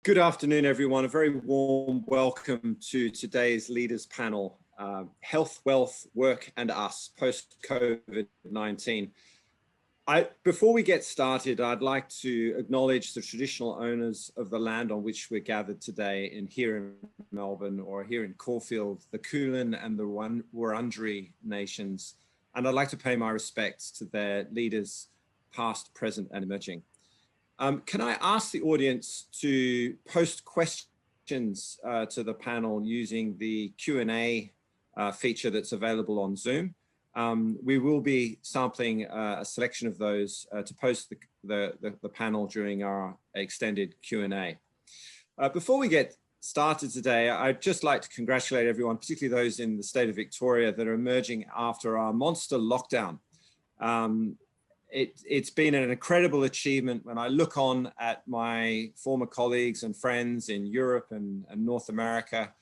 Good afternoon, everyone. A very warm welcome to today's Leaders Panel, Health, Wealth, Work and Us, post-COVID-19. Before we get started, I'd like to acknowledge the traditional owners of the land on which we're gathered today here in Melbourne or here in Caulfield, the Kulin and the Wurundjeri nations. And I'd like to pay my respects to their leaders, past, present and emerging. Can I ask the audience to post questions to the panel using the Q&A feature that's available on Zoom? We will be sampling a selection of those to post the panel during our extended Q&A. Before we get started today, I'd just like to congratulate everyone, particularly those in the state of Victoria that are emerging after our monster lockdown. It's been an incredible achievement. When I look on at my former colleagues and friends in Europe and North America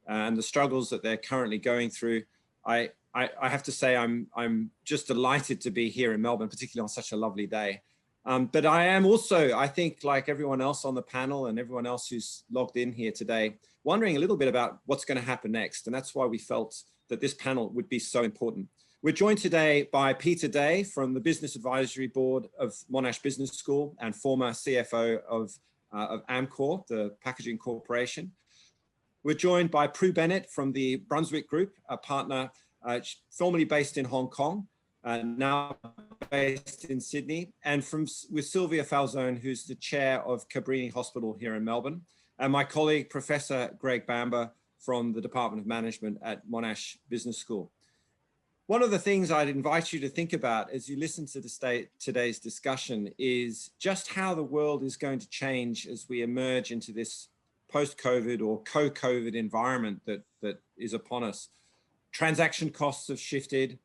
and the struggles that they're currently going through, I have to say I'm just delighted to be here in Melbourne, particularly on such a lovely day. But I am also, I think, like everyone else on the panel and everyone else who's logged in here today, wondering a little bit about what's going to happen next. And that's why we felt that this panel would be so important. We're joined today by Peter Day from the Business Advisory Board of Monash Business School and former CFO of Amcor, the packaging corporation. We're joined by Prue Bennett from the Brunswick Group, a partner formerly based in Hong Kong, now based in Sydney, and with Sylvia Falzon, who's the chair of Cabrini Hospital here in Melbourne, and my colleague, Professor Greg Bamber from the Department of Management at Monash Business School. One of the things I'd invite you to think about as you listen to today's discussion is just how the world is going to change as we emerge into this post-COVID or co-COVID environment that is upon us. Transaction costs have shifted,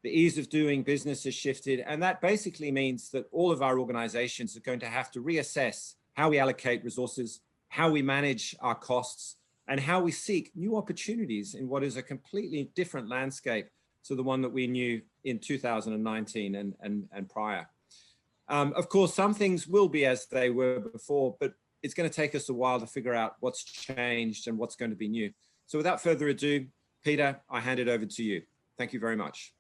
the ease of doing business has shifted, and that basically means that all of our organizations are going to have to reassess how we allocate resources, how we manage our costs, and how we seek new opportunities in what is a completely different landscape to the one that we knew in 2019 and prior. Of course, some things will be as they were before, but it's going to take us a while to figure out what's changed and what's going to be new. So without further ado, Peter, I hand it over to you. Thank you very much.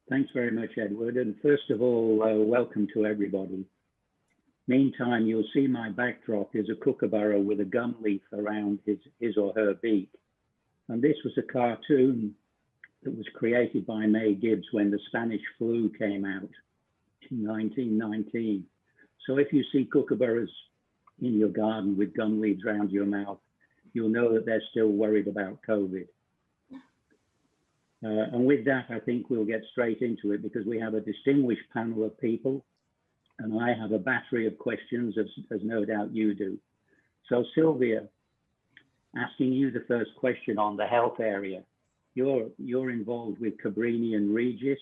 Thanks very much, Edward. And first of all, welcome to everybody. Meantime, you'll see my backdrop is a kookaburra with a gum leaf around his or her beak. And this was a cartoon that was created by May Gibbs when the Spanish flu came out in 1919. So if you see kookaburras in your garden with gum leaves around your mouth, you'll know that they're still worried about COVID. And with that, I think we'll get straight into it because we have a distinguished panel of people and I have a battery of questions as no doubt you do. So Sylvia, asking you the first question on the health area. You're involved with Cabrini and Regis.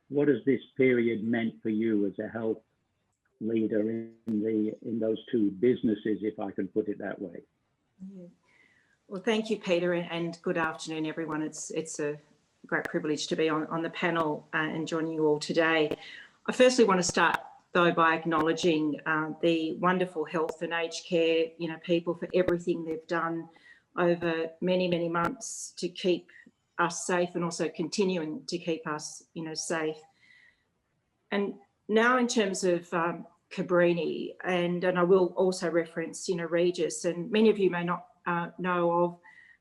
What has this period meant for you as a health leader in those two businesses, if I can put it that way? Well, thank you, Peter, and good afternoon, everyone. It's a great privilege to be on the panel and joining you all today. I firstly want to start, though, by acknowledging the wonderful health and aged care, people for everything they've done over many, many months to keep us safe and also continuing to keep us, safe. And now in terms of Cabrini, and I will also reference, Regis, and many of you may not know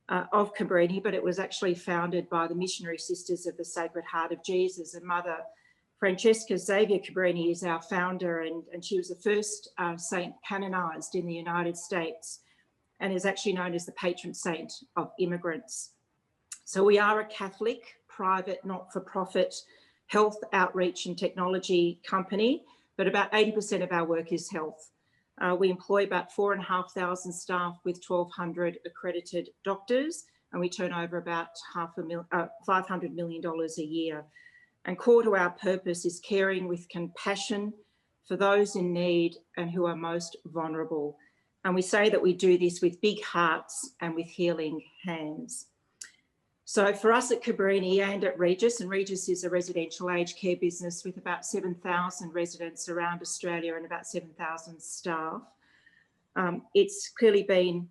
of Cabrini, but it was actually founded by the missionary sisters of the Sacred Heart of Jesus, and Mother Francesca Xavier Cabrini is our founder, and she was the first saint canonized in the United States and is actually known as the patron saint of immigrants. So we are a Catholic, private, not-for-profit health outreach and technology company, but about 80% of our work is health. We employ about 4,500 staff with 1,200 accredited doctors, and we turn over about $500 million a year. And core to our purpose is caring with compassion for those in need and who are most vulnerable. And we say that we do this with big hearts and with healing hands. So for us at Cabrini and at Regis, and Regis is a residential aged care business with about 7,000 residents around Australia and about 7,000 staff. It's clearly been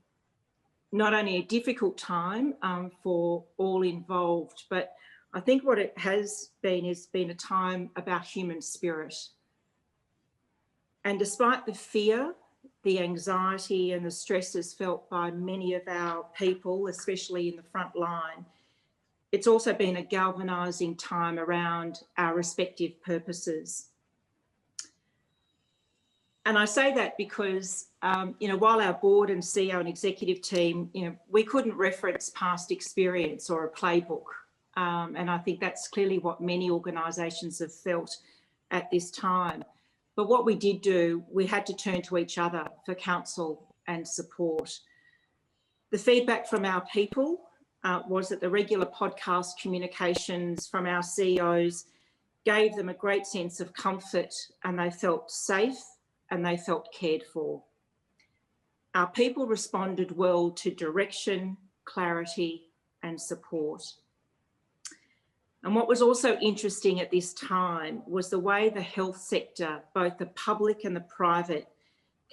not only a difficult time for all involved, but I think what it has been a time about human spirit. And despite the fear, the anxiety and the stresses felt by many of our people, especially in the front line, it's also been a galvanising time around our respective purposes. And I say that because, while our board and CEO and executive team, we couldn't reference past experience or a playbook. And I think that's clearly what many organisations have felt at this time. But what we did do, we had to turn to each other for counsel and support. The feedback from our people was that the regular podcast communications from our CEOs gave them a great sense of comfort, and they felt safe and they felt cared for. Our people responded well to direction, clarity and support. And what was also interesting at this time was the way the health sector, both the public and the private,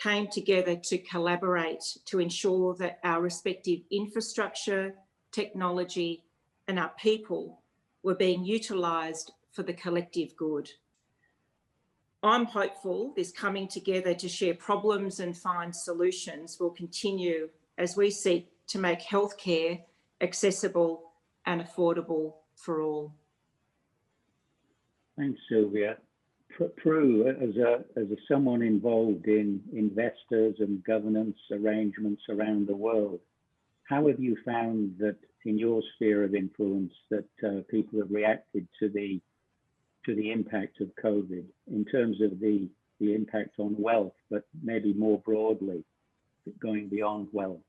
came together to collaborate to ensure that our respective infrastructure, technology and our people were being utilised for the collective good. I'm hopeful this coming together to share problems and find solutions will continue as we seek to make healthcare accessible and affordable for all. Thanks, Sylvia. Prue, as someone involved in investors and governance arrangements around the world, how have you found that in your sphere of influence that people have reacted to the impact of COVID in terms of the impact on wealth, but maybe more broadly, going beyond wealth?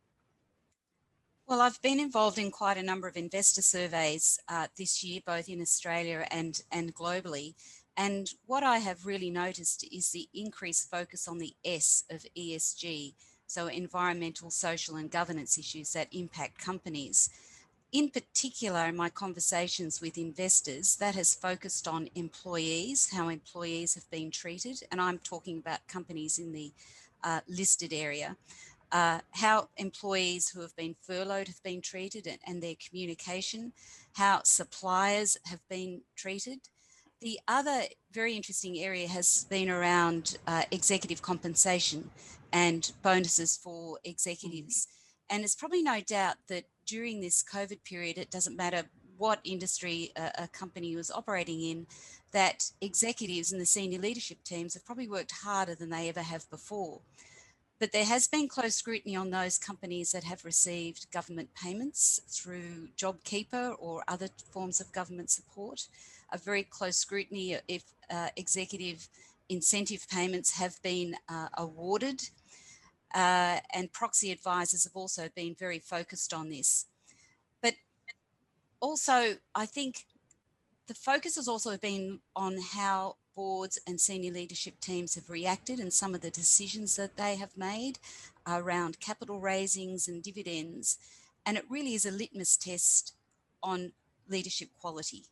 Well, I've been involved in quite a number of investor surveys this year, both in Australia and globally. And what I have really noticed is the increased focus on the S of ESG, so environmental, social and governance issues that impact companies. In particular, in my conversations with investors, that has focused on employees, how employees have been treated, and I'm talking about companies in the listed area. How employees who have been furloughed have been treated and their communication, how suppliers have been treated. The other very interesting area has been around executive compensation and bonuses for executives. And there's probably no doubt that during this COVID period, it doesn't matter what industry a company was operating in, that executives and the senior leadership teams have probably worked harder than they ever have before. But there has been close scrutiny on those companies that have received government payments through JobKeeper or other forms of government support. A very close scrutiny if executive incentive payments have been awarded. And proxy advisors have also been very focused on this. But also, I think the focus has also been on how boards and senior leadership teams have reacted and some of the decisions that they have made around capital raisings and dividends. And it really is a litmus test on leadership quality.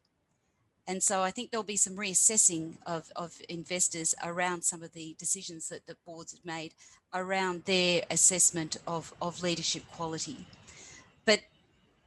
And so I think there'll be some reassessing of investors around some of the decisions that the boards have made around their assessment of leadership quality. But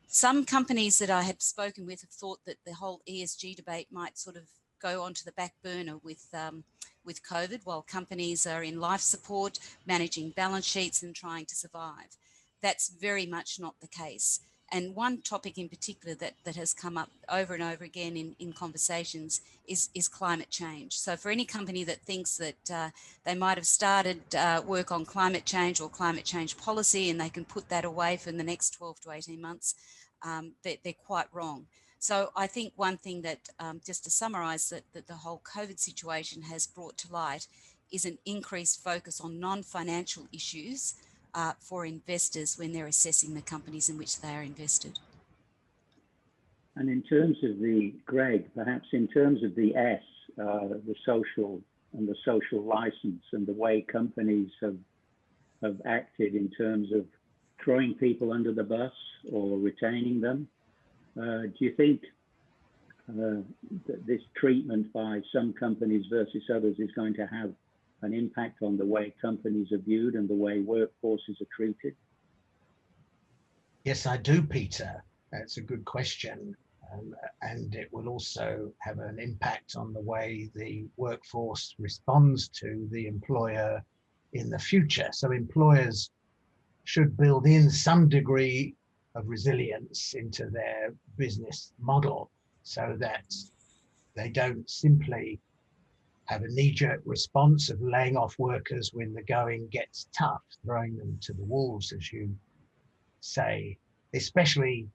some companies that I have spoken with have thought that the whole ESG debate might sort of go onto the back burner with COVID while companies are in life support, managing balance sheets and trying to survive. That's very much not the case. And one topic in particular that has come up over and over again in conversations is climate change. So for any company that thinks that they might have started work on climate change or climate change policy and they can put that away for the next 12 to 18 months, they're quite wrong. So I think one thing that, just to summarise, that the whole COVID situation has brought to light is an increased focus on non-financial issues for investors when they're assessing the companies in which they are invested. And in terms of Greg, perhaps in terms of the S, the social and the social license and the way companies have acted in terms of throwing people under the bus or retaining them, do you think that this treatment by some companies versus others is going to have an impact on the way companies are viewed and the way workforces are treated? Yes, I do, Peter. That's a good question. And it will also have an impact on the way the workforce responds to the employer in the future. So employers should build in some degree of resilience into their business model so that they don't simply have a knee-jerk response of laying off workers when the going gets tough, throwing them to the wolves, as you say, especially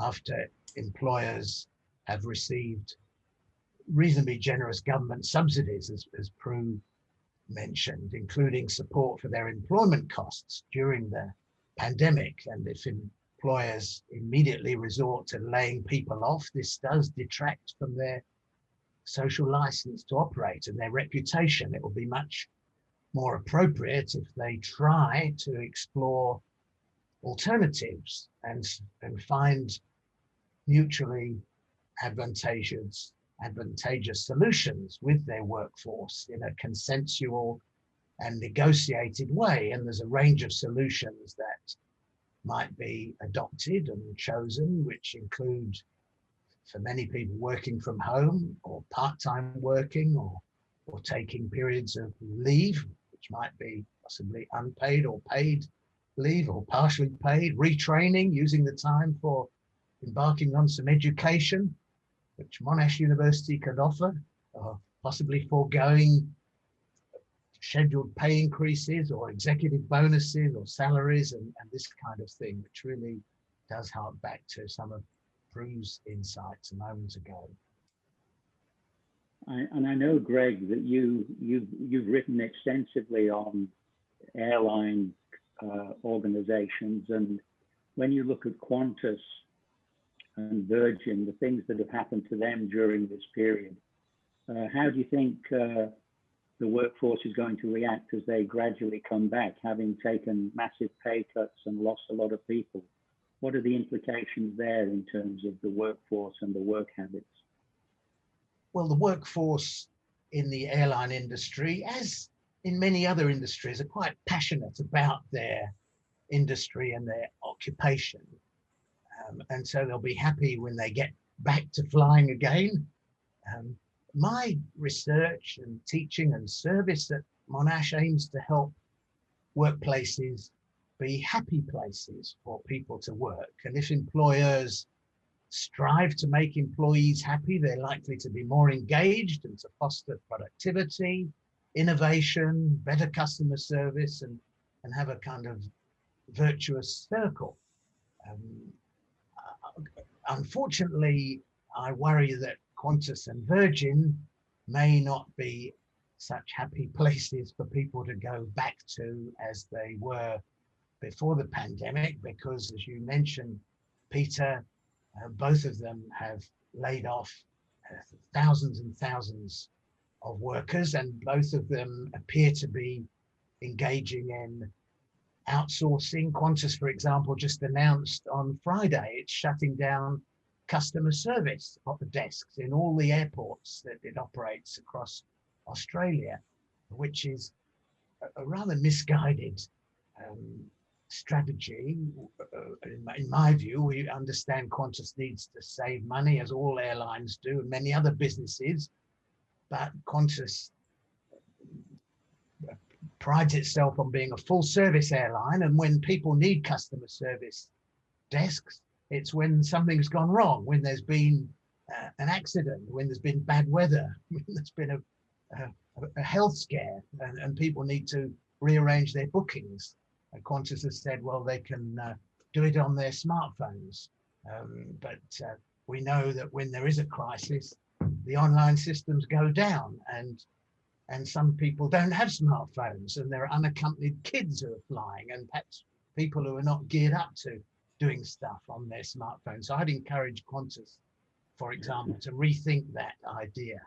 after employers have received reasonably generous government subsidies, as Prue mentioned, including support for their employment costs during the pandemic. And if employers immediately resort to laying people off, this does detract from their social license to operate and their reputation. It will be much more appropriate if they try to explore alternatives and find mutually advantageous solutions with their workforce in a consensual and negotiated way. And there's a range of solutions that might be adopted and chosen, which include, for many people, working from home or part-time working or taking periods of leave, which might be possibly unpaid or paid leave or partially paid, retraining, using the time for embarking on some education, which Monash University could offer, or possibly foregoing scheduled pay increases or executive bonuses or salaries and this kind of thing, which really does hark back to some of Prue's insights a moment ago. And I know, Greg, that you've written extensively on airline organizations, and when you look at Qantas and Virgin, the things that have happened to them during this period, how do you think the workforce is going to react as they gradually come back, having taken massive pay cuts and lost a lot of people? What are the implications there in terms of the workforce and the work habits? Well, the workforce in the airline industry, as in many other industries, are quite passionate about their industry and their occupation. And so they'll be happy when they get back to flying again. My research and teaching and service at Monash aims to help workplaces be happy places for people to work. And if employers strive to make employees happy, they're likely to be more engaged and to foster productivity, innovation, better customer service, and have a kind of virtuous circle. Unfortunately, I worry that Qantas and Virgin may not be such happy places for people to go back to as they were before the pandemic, because, as you mentioned, Peter, both of them have laid off thousands and thousands of workers, and both of them appear to be engaging in outsourcing. Qantas, for example, just announced on Friday it's shutting down customer service desks in all the airports that it operates across Australia, which is a rather misguided strategy. In my view, we understand Qantas needs to save money, as all airlines do, and many other businesses, but Qantas prides itself on being a full service airline, and when people need customer service desks, it's when something's gone wrong, when there's been an accident, when there's been bad weather, when there's been a health scare, and people need to rearrange their bookings. And Qantas has said, well, they can do it on their smartphones. But we know that when there is a crisis, the online systems go down, and some people don't have smartphones, and there are unaccompanied kids who are flying, and perhaps people who are not geared up to doing stuff on their smartphones. So I'd encourage Qantas, for example, to rethink that idea.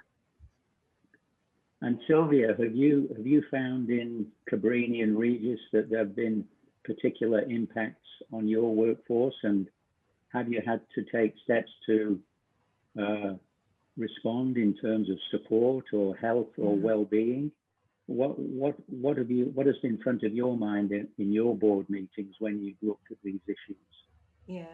And Sylvia, have you found in Cabrini and Regis that there have been particular impacts on your workforce, and have you had to take steps to respond in terms of support or health or well-being? what has been in front of your mind in your board meetings when you've looked at these issues? Yeah.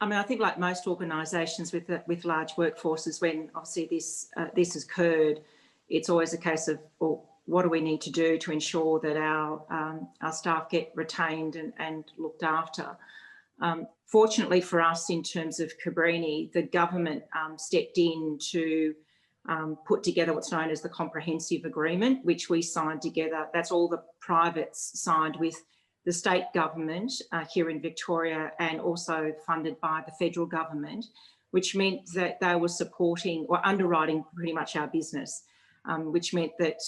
I mean, I think like most organisations with large workforces, when obviously this has occurred, it's always a case of, well, what do we need to do to ensure that our staff get retained and looked after? Fortunately for us, in terms of Cabrini, the government stepped in to put together what's known as the comprehensive agreement, which we signed together. That's all the privates signed with the state government here in Victoria, and also funded by the federal government, which meant that they were supporting or underwriting pretty much our business, which meant that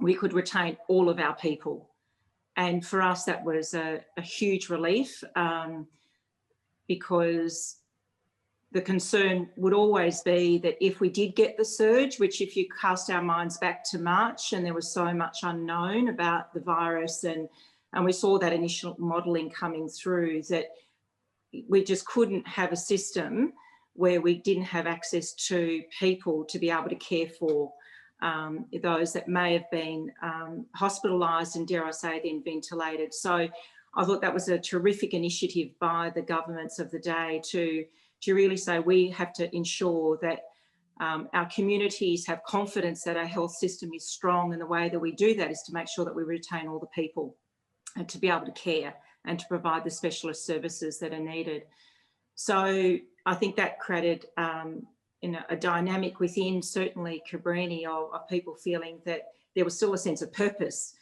we could retain all of our people. And for us, that was a huge relief, because the concern would always be that if we did get the surge, which if you cast our minds back to March, and there was so much unknown about the virus, and we saw that initial modelling coming through, that we just couldn't have a system where we didn't have access to people to be able to care for those that may have been hospitalised and, dare I say, then ventilated. So I thought that was a terrific initiative by the governments of the day to really say we have to ensure that our communities have confidence that our health system is strong, and the way that we do that is to make sure that we retain all the people and to be able to care and to provide the specialist services that are needed. So I think that created a dynamic within certainly Cabrini of people feeling that there was still a sense of purpose.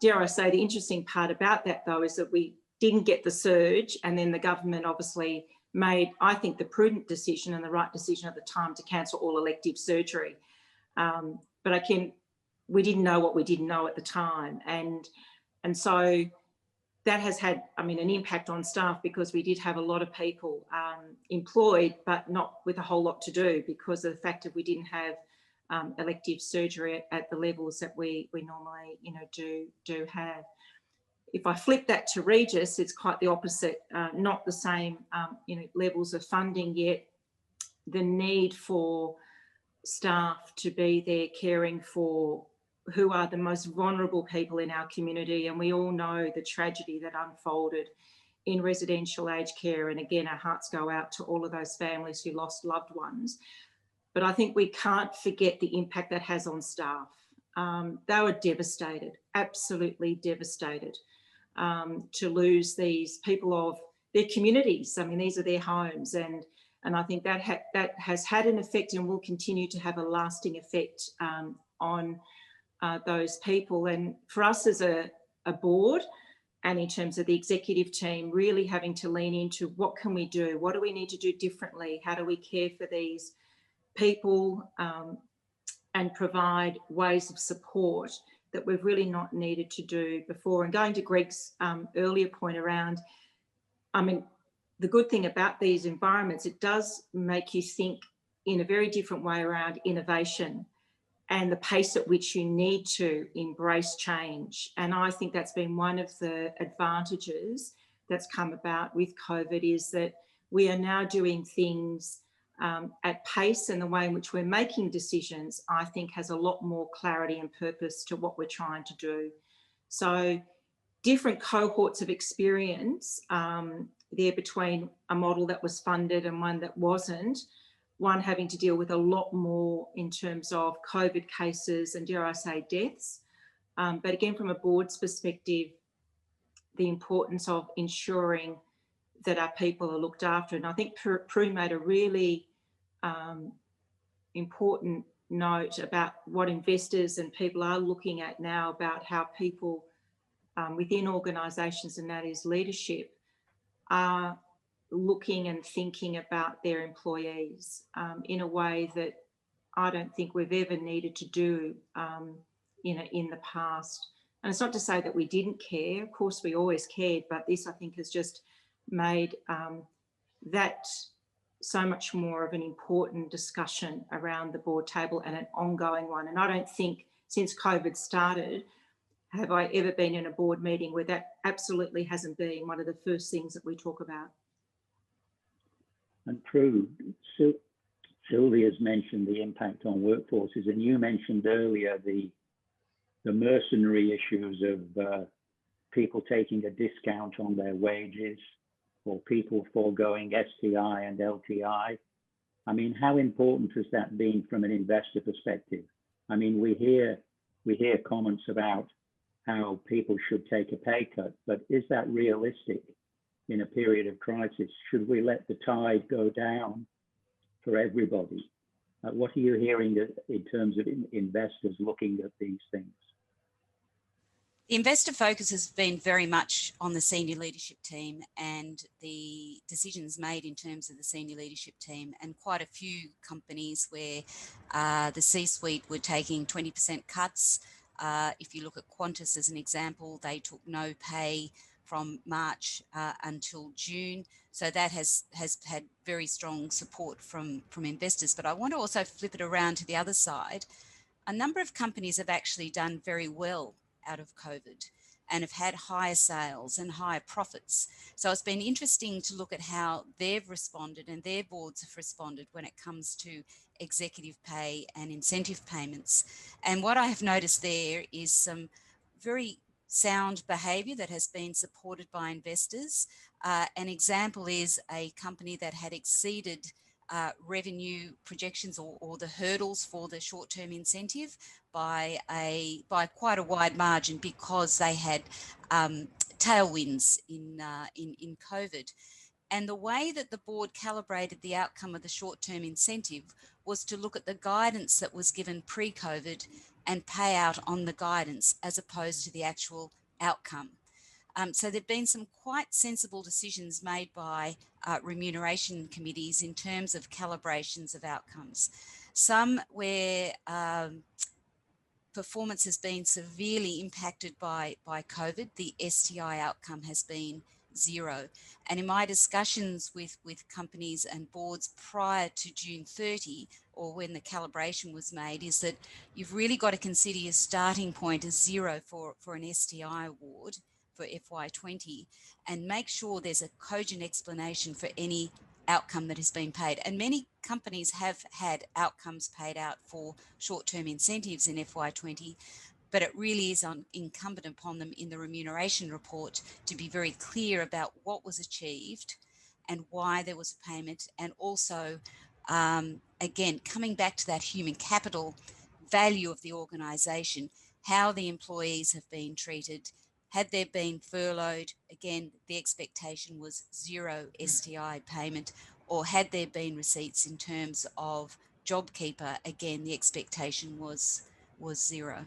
Dare I say, the interesting part about that though is that we didn't get the surge, and then the government obviously made, I think, the prudent decision and the right decision at the time to cancel all elective surgery. But we didn't know what we didn't know at the time. And so that has had, I mean, an impact on staff, because we did have a lot of people employed, but not with a whole lot to do because of the fact that we didn't have elective surgery at the levels that we normally, do have. If I flip that to Regis, it's quite the opposite. Not the same, levels of funding, yet the need for staff to be there caring for who are the most vulnerable people in our community. And we all know the tragedy that unfolded in residential aged care. And again, our hearts go out to all of those families who lost loved ones. But I think we can't forget the impact that has on staff. They were devastated, absolutely devastated, to lose these people of their communities. I mean, these are their homes. And I think that has had an effect and will continue to have a lasting effect on those people. And for us as a board, and in terms of the executive team, really having to lean into what can we do? What do we need to do differently? How do we care for these people and provide ways of support that we've really not needed to do before? And going to Greg's earlier point around, I mean, the good thing about these environments, it does make you think in a very different way around innovation and the pace at which you need to embrace change. And I think that's been one of the advantages that's come about with COVID, is that we are now doing things at pace, and the way in which we're making decisions, I think, has a lot more clarity and purpose to what we're trying to do. So different cohorts of experience there between a model that was funded and one that wasn't, one having to deal with a lot more in terms of COVID cases and, dare I say, deaths. But again, from a board's perspective, the importance of ensuring that our people are looked after. And I think Prue made a really important note about what investors and people are looking at now about how people within organisations, and that is leadership, are looking and thinking about their employees in a way that I don't think we've ever needed to do in the past. And it's not to say that we didn't care. Of course, we always cared, but this, I think, has just made that so much more of an important discussion around the board table, and an ongoing one. And I don't think since COVID started have I ever been in a board meeting where that absolutely hasn't been one of the first things that we talk about. And Prue, Sylvia's mentioned the impact on workforces, and you mentioned earlier the mercenary issues of people taking a discount on their wages or people foregoing STI and LTI. I mean, how important has that been from an investor perspective? I mean, we hear comments about how people should take a pay cut, but is that realistic in a period of crisis? Should we let the tide go down for everybody? What are you hearing in terms of investors looking at these things? The investor focus has been very much on the senior leadership team and the decisions made in terms of the senior leadership team, and quite a few companies where the C-suite were taking 20% cuts. If you look at Qantas as an example, they took no pay from March until June. So that has had very strong support from investors. But I want to also flip it around to the other side. A number of companies have actually done very well out of COVID and have had higher sales and higher profits. So it's been interesting to look at how they've responded and their boards have responded when it comes to executive pay and incentive payments. And what I have noticed there is some very sound behaviour that has been supported by investors. An example is a company that had exceeded revenue projections or the hurdles for the short-term incentive by quite a wide margin because they had tailwinds in COVID. And the way that the board calibrated the outcome of the short-term incentive was to look at the guidance that was given pre-COVID and pay out on the guidance as opposed to the actual outcome. So there've been some quite sensible decisions made by remuneration committees in terms of calibrations of outcomes. Some where performance has been severely impacted by COVID, the STI outcome has been zero. And in my discussions with companies and boards prior to June 30, or when the calibration was made, is that you've really got to consider your starting point as zero for an STI award for FY20 and make sure there's a cogent explanation for any outcome that has been paid. And many companies have had outcomes paid out for short-term incentives in FY20, but it really is incumbent upon them in the remuneration report to be very clear about what was achieved and why there was a payment. And also, again, coming back to that human capital value of the organisation, how the employees have been treated. Had there been furloughed, again, the expectation was zero STI payment, or had there been receipts in terms of JobKeeper, again, the expectation was zero.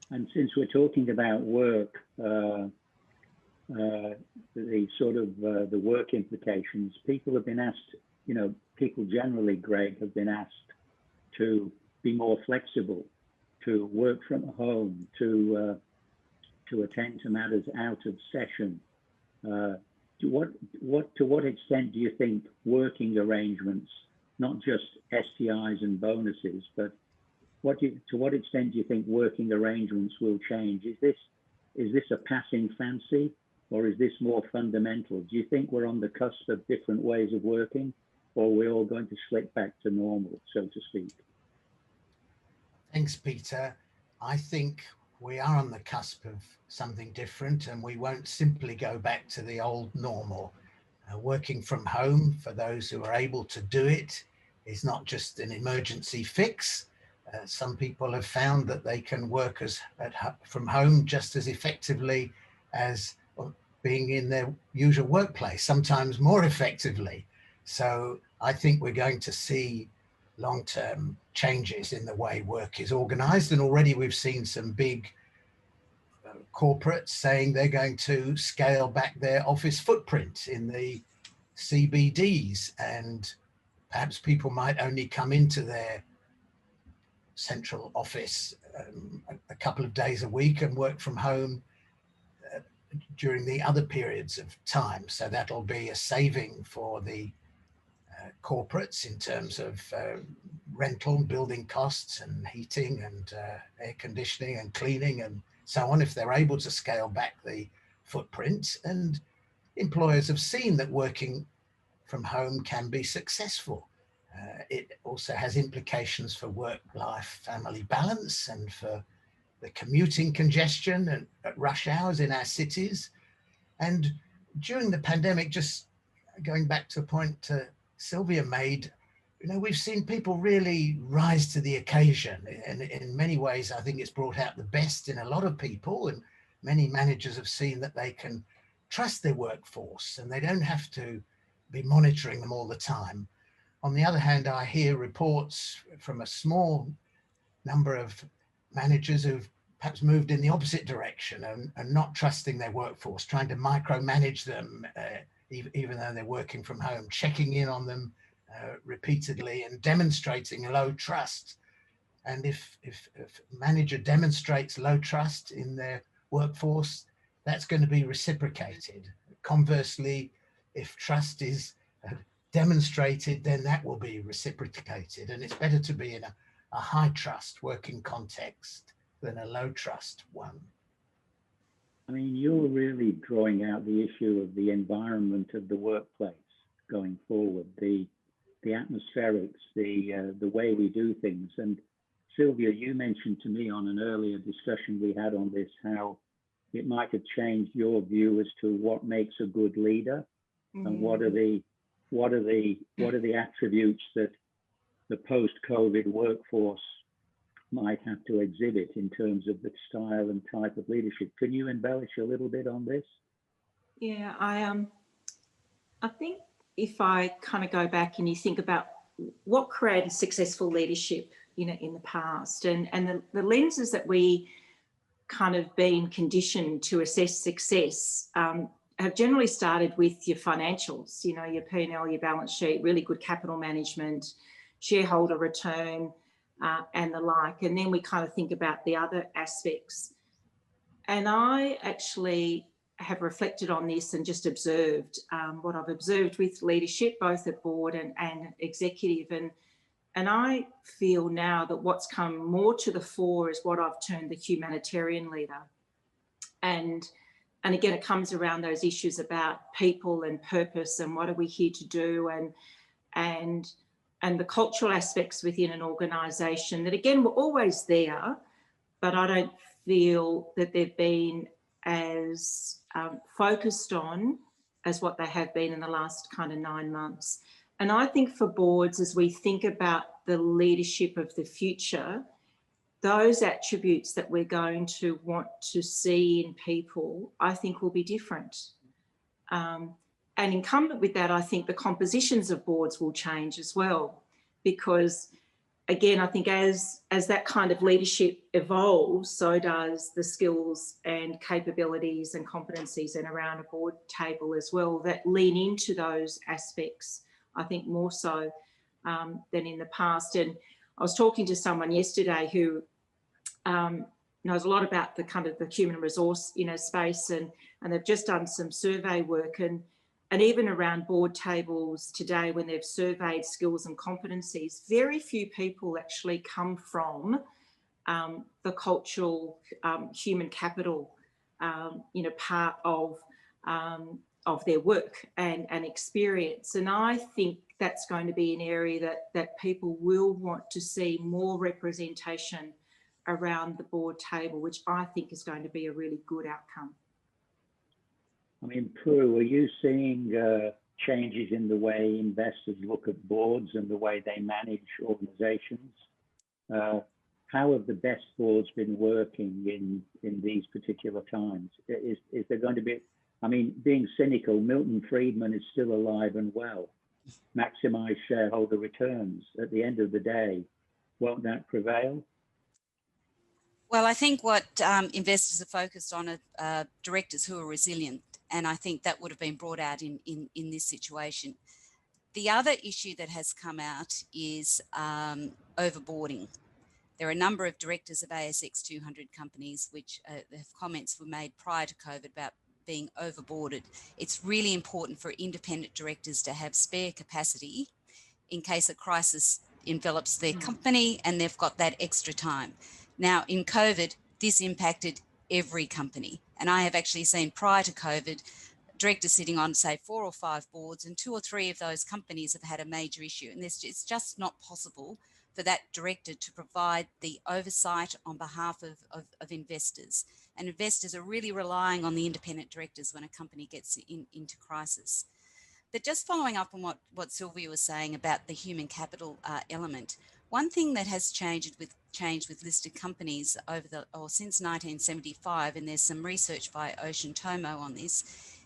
And since we're talking about work, the sort of the work implications, people have been asked, people generally, Greg, have been asked to be more flexible, to work from home, to attend to matters out of session. To what extent do you think working arrangements, not just STIs and bonuses, but to what extent do you think working arrangements will change? Is this a passing fancy, or is this more fundamental? Do you think we're on the cusp of different ways of working, or are we all going to slip back to normal, so to speak? Thanks, Peter. I think we are on the cusp of something different, and we won't simply go back to the old normal. Working from home, for those who are able to do it, is not just an emergency fix. Some people have found that they can work from home just as effectively as being in their usual workplace, sometimes more effectively. So I think we're going to see long-term changes in the way work is organized. And already we've seen some big corporates saying they're going to scale back their office footprint in the CBDs, and perhaps people might only come into their central office a couple of days a week and work from home during the other periods of time. So that'll be a saving for the corporates in terms of rental and building costs and heating and air conditioning and cleaning and so on, if they're able to scale back the footprint. And employers have seen that working from home can be successful. It also has implications for work-life family balance and for the commuting congestion and at rush hours in our cities. And during the pandemic, just going back to a point Sylvia made, we've seen people really rise to the occasion. And in many ways, I think it's brought out the best in a lot of people, and many managers have seen that they can trust their workforce and they don't have to be monitoring them all the time. On the other hand, I hear reports from a small number of managers who've perhaps moved in the opposite direction and not trusting their workforce, trying to micromanage them, even though they're working from home, checking in on them repeatedly and demonstrating low trust. And if a manager demonstrates low trust in their workforce, that's going to be reciprocated. Conversely, if trust is demonstrated, then that will be reciprocated. And it's better to be in a high trust working context than a low trust one. I mean, you're really drawing out the issue of the environment of the workplace going forward, the atmospherics, the way we do things. And Sylvia, you mentioned to me on an earlier discussion we had on this, how it might have changed your view as to what makes a good leader, and what are the attributes that the post-COVID workforce might have to exhibit in terms of the style and type of leadership. Can you embellish a little bit on this? Yeah, I think if I kind of go back and you think about what created successful leadership, in the past, and the lenses that we kind of been conditioned to assess success have generally started with your financials, your P&L, your balance sheet, really good capital management, shareholder return, and the like. And then we kind of think about the other aspects. And I actually have reflected on this and just observed what I've observed with leadership, both at board and executive. And I feel now that what's come more to the fore is what I've termed the humanitarian leader. And again, it comes around those issues about people and purpose and what are we here to do, and the cultural aspects within an organisation that, again, were always there, but I don't feel that they've been as focused on as what they have been in the last kind of 9 months. And I think for boards, as we think about the leadership of the future, those attributes that we're going to want to see in people, I think will be different. And incumbent with that, I think the compositions of boards will change as well, because again, I think as that kind of leadership evolves, so does the skills and capabilities and competencies and around a board table as well that lean into those aspects, I think more so than in the past. And I was talking to someone yesterday who knows a lot about the kind of the human resource, space, and they've just done some survey work, and even around board tables today, when they've surveyed skills and competencies, very few people actually come from the cultural human capital, part of their work and experience. And I think that's going to be an area that people will want to see more representation around the board table, which I think is going to be a really good outcome. I mean, Prue, are you seeing changes in the way investors look at boards and the way they manage organizations? How have the best boards been working in these particular times? Is there going to be, I mean, being cynical, Milton Friedman is still alive and well. Maximize shareholder returns. At the end of the day, won't that prevail? Well, I think what investors are focused on are directors who are resilient, and I think that would have been brought out in this situation. The other issue that has come out is overboarding. There are a number of directors of ASX 200 companies which comments were made prior to COVID about being overboarded. It's really important for independent directors to have spare capacity in case a crisis envelops their company and they've got that extra time. Now, in COVID, this impacted every company. And I have actually seen prior to COVID, directors sitting on, say, 4 or 5 boards, and 2 or 3 of those companies have had a major issue. And it's just not possible for that director to provide the oversight on behalf of investors. And investors are really relying on the independent directors when a company gets into crisis. But just following up on what Sylvia was saying about the human capital element, one thing that has changed with listed companies since 1975, and there's some research by Ocean Tomo on this.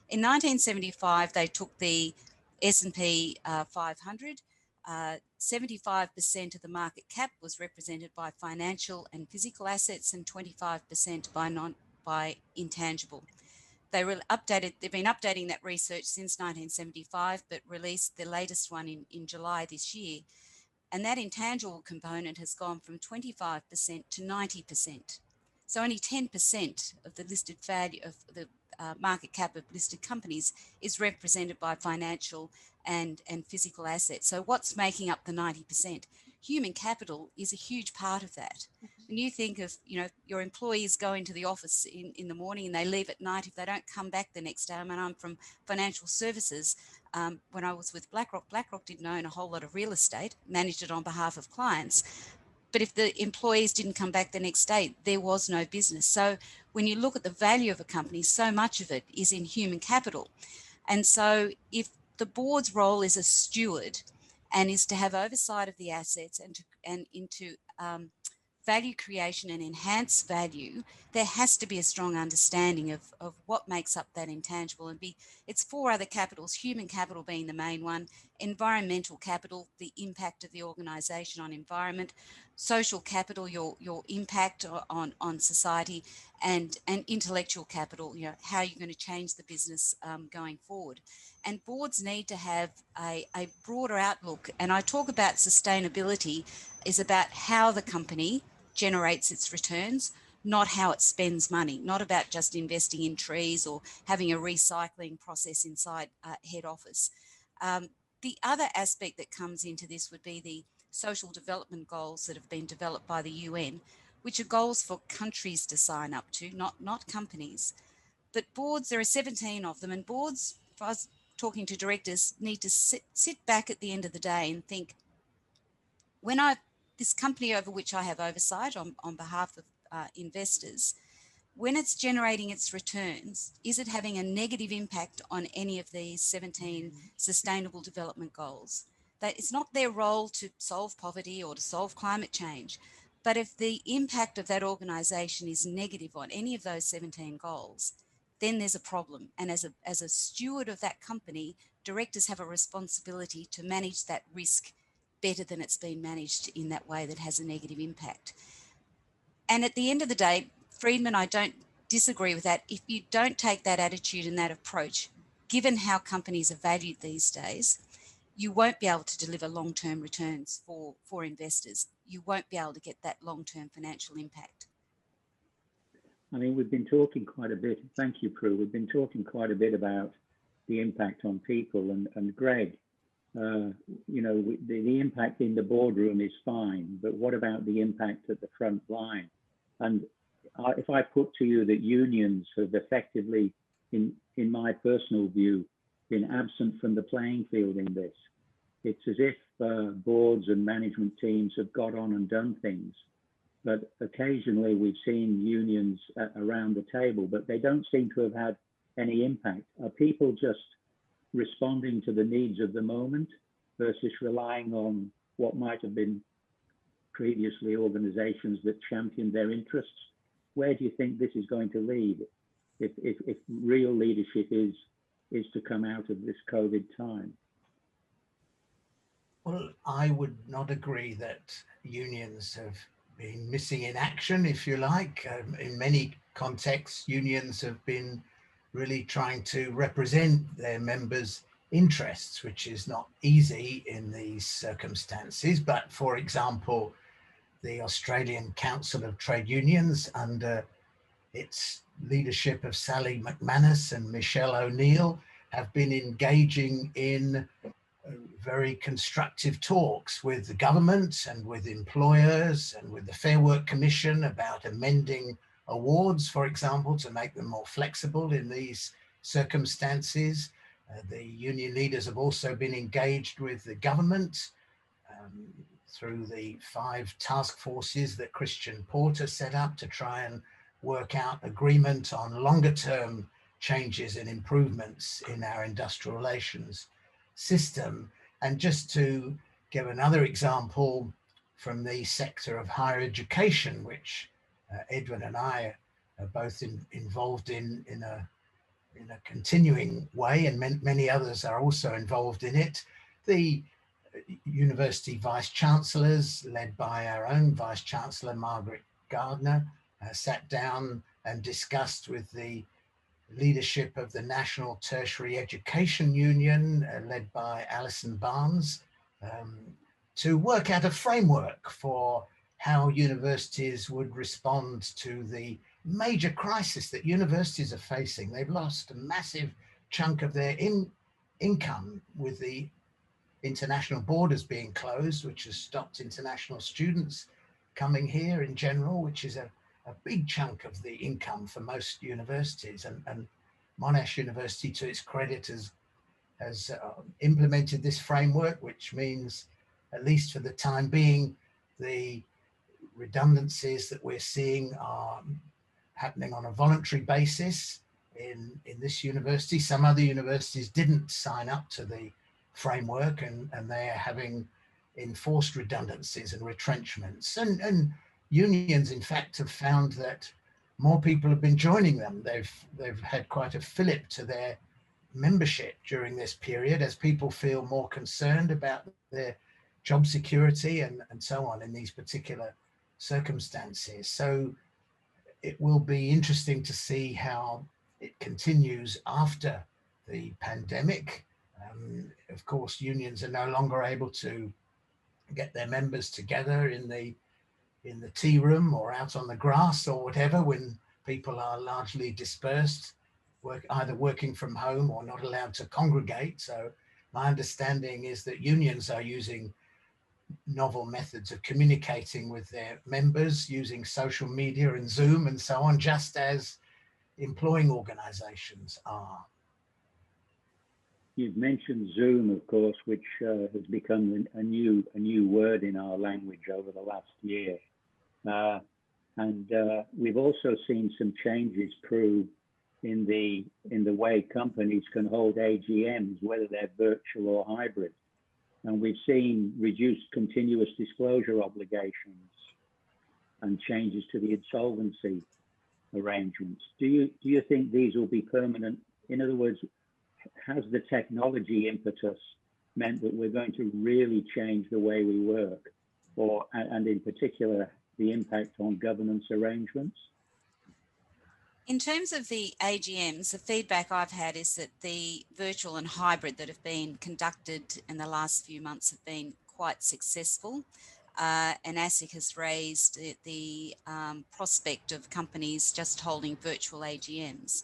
In 1975, they took the S&P 500. 75% of the market cap was represented by financial and physical assets, and 25% by intangible. They've been updating that research since 1975, but released the latest one in July this year. And that intangible component has gone from 25% to 90%. So only 10% of the listed value of the market cap of listed companies is represented by financial and physical assets. So what's making up the 90%? Human capital is a huge part of that. When you think of, your employees go into the office in the morning and they leave at night, if they don't come back the next day. I mean, I'm from financial services. When I was with BlackRock didn't own a whole lot of real estate, managed it on behalf of clients. But if the employees didn't come back the next day, there was no business. So when you look at the value of a company, so much of it is in human capital. And so if the board's role is a steward and is to have oversight of the assets and into value creation and enhance value, there has to be a strong understanding of what makes up that intangible. And it's 4 other capitals, human capital being the main one, environmental capital, the impact of the organisation on environment, social capital, your impact on society, and intellectual capital, how you're going to change the business going forward. And boards need to have a broader outlook. And I talk about sustainability is about how the company generates its returns, not how it spends money, not about just investing in trees or having a recycling process inside head office. The other aspect that comes into this would be the social development goals that have been developed by the UN, which are goals for countries to sign up to, not companies. But boards, there are 17 of them, and boards, if I was talking to directors, need to sit back at the end of the day and think, this company over which I have oversight on behalf of investors, when it's generating its returns, is it having a negative impact on any of these 17 sustainable development goals? That it's not their role to solve poverty or to solve climate change, but if the impact of that organisation is negative on any of those 17 goals, then there's a problem. And as a steward of that company, directors have a responsibility to manage that risk better than it's been managed in that way that has a negative impact. And at the end of the day, Friedman, I don't disagree with that. If you don't take that attitude and that approach, given how companies are valued these days, you won't be able to deliver long-term returns for investors. You won't be able to get that long-term financial impact. I mean, we've been talking quite a bit, thank you, Prue, we've been talking quite a bit about the impact on people, and Greg, the impact in the boardroom is fine, but what about the impact at the front line? And if I put to you that unions have effectively, in my personal view, been absent from the playing field in this, it's as if boards and management teams have got on and done things. But occasionally we've seen unions around the table, but they don't seem to have had any impact. Are people just responding to the needs of the moment versus relying on what might have been previously organizations that championed their interests? Where do you think this is going to lead if real leadership is to come out of this COVID time? Well, I would not agree that unions have been missing in action, if you like. In many contexts, unions have been really trying to represent their members' interests, which is not easy in these circumstances. But for example, the Australian Council of Trade Unions, under its leadership of Sally McManus and Michelle O'Neill, have been engaging in very constructive talks with the government and with employers and with the Fair Work Commission about amending awards, for example, to make them more flexible in these circumstances. The union leaders have also been engaged with the government through the 5 task forces that Christian Porter set up to try and work out agreement on longer term changes and improvements in our industrial relations system. And just to give another example from the sector of higher education, which Edwin and I are both involved in a continuing way, and many others are also involved in it. The university vice chancellors, led by our own vice chancellor Margaret Gardner, sat down and discussed with the leadership of the National Tertiary Education Union, led by Alison Barnes, to work out a framework for how universities would respond to the major crisis that universities are facing. They've lost a massive chunk of their income with the international borders being closed, which has stopped international students coming here in general, which is a big chunk of the income for most universities. And Monash University, to its credit, has implemented this framework, which means, at least for the time being, the redundancies that we're seeing are happening on a voluntary basis in this university. Some other universities didn't sign up to the framework, and they're having enforced redundancies and retrenchments. And unions, in fact, have found that more people have been joining them. They've had quite a fillip to their membership during this period as people feel more concerned about their job security and so on in these particular circumstances. So it will be interesting to see how it continues after the pandemic. Of course, unions are no longer able to get their members together in the tea room or out on the grass or whatever when people are largely dispersed, either working from home or not allowed to congregate. So my understanding is that unions are using novel methods of communicating with their members using social media and Zoom and so on, just as employing organizations are. You've mentioned Zoom, of course, which has become a new word in our language over the last year. And we've also seen some changes prove in the way companies can hold AGMs, whether they're virtual or hybrid. And we've seen reduced continuous disclosure obligations and changes to the insolvency arrangements. Do you think these will be permanent? In other words, has the technology impetus meant that we're going to really change the way we work, and in particular, the impact on governance arrangements? In terms of the AGMs, the feedback I've had is that the virtual and hybrid that have been conducted in the last few months have been quite successful. And ASIC has raised the prospect of companies just holding virtual AGMs.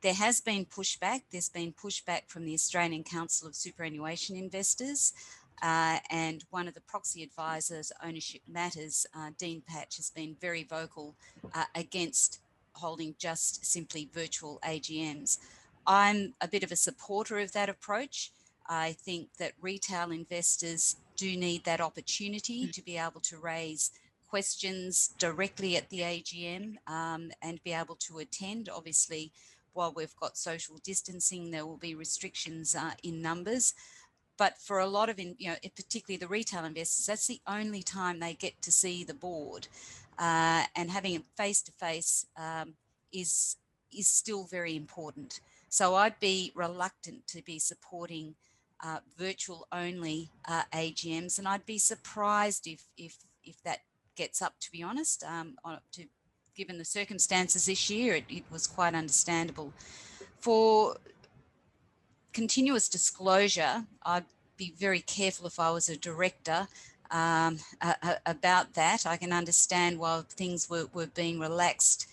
There has been pushback. There's been pushback from the Australian Council of Superannuation Investors, and one of the proxy advisors, Ownership Matters, Dean Patch, has been very vocal against holding just simply virtual AGMs. I'm a bit of a supporter of that approach. I think that retail investors do need that opportunity to be able to raise questions directly at the AGM and be able to attend. Obviously, while we've got social distancing, there will be restrictions in numbers. But for a lot of, particularly the retail investors, that's the only time they get to see the board. And having it face-to-face is still very important. So I'd be reluctant to be supporting virtual-only AGMs, and I'd be surprised if that gets up, to be honest. Given the circumstances this year, it was quite understandable. For continuous disclosure, I'd be very careful if I was a director about that. I can understand why things were being relaxed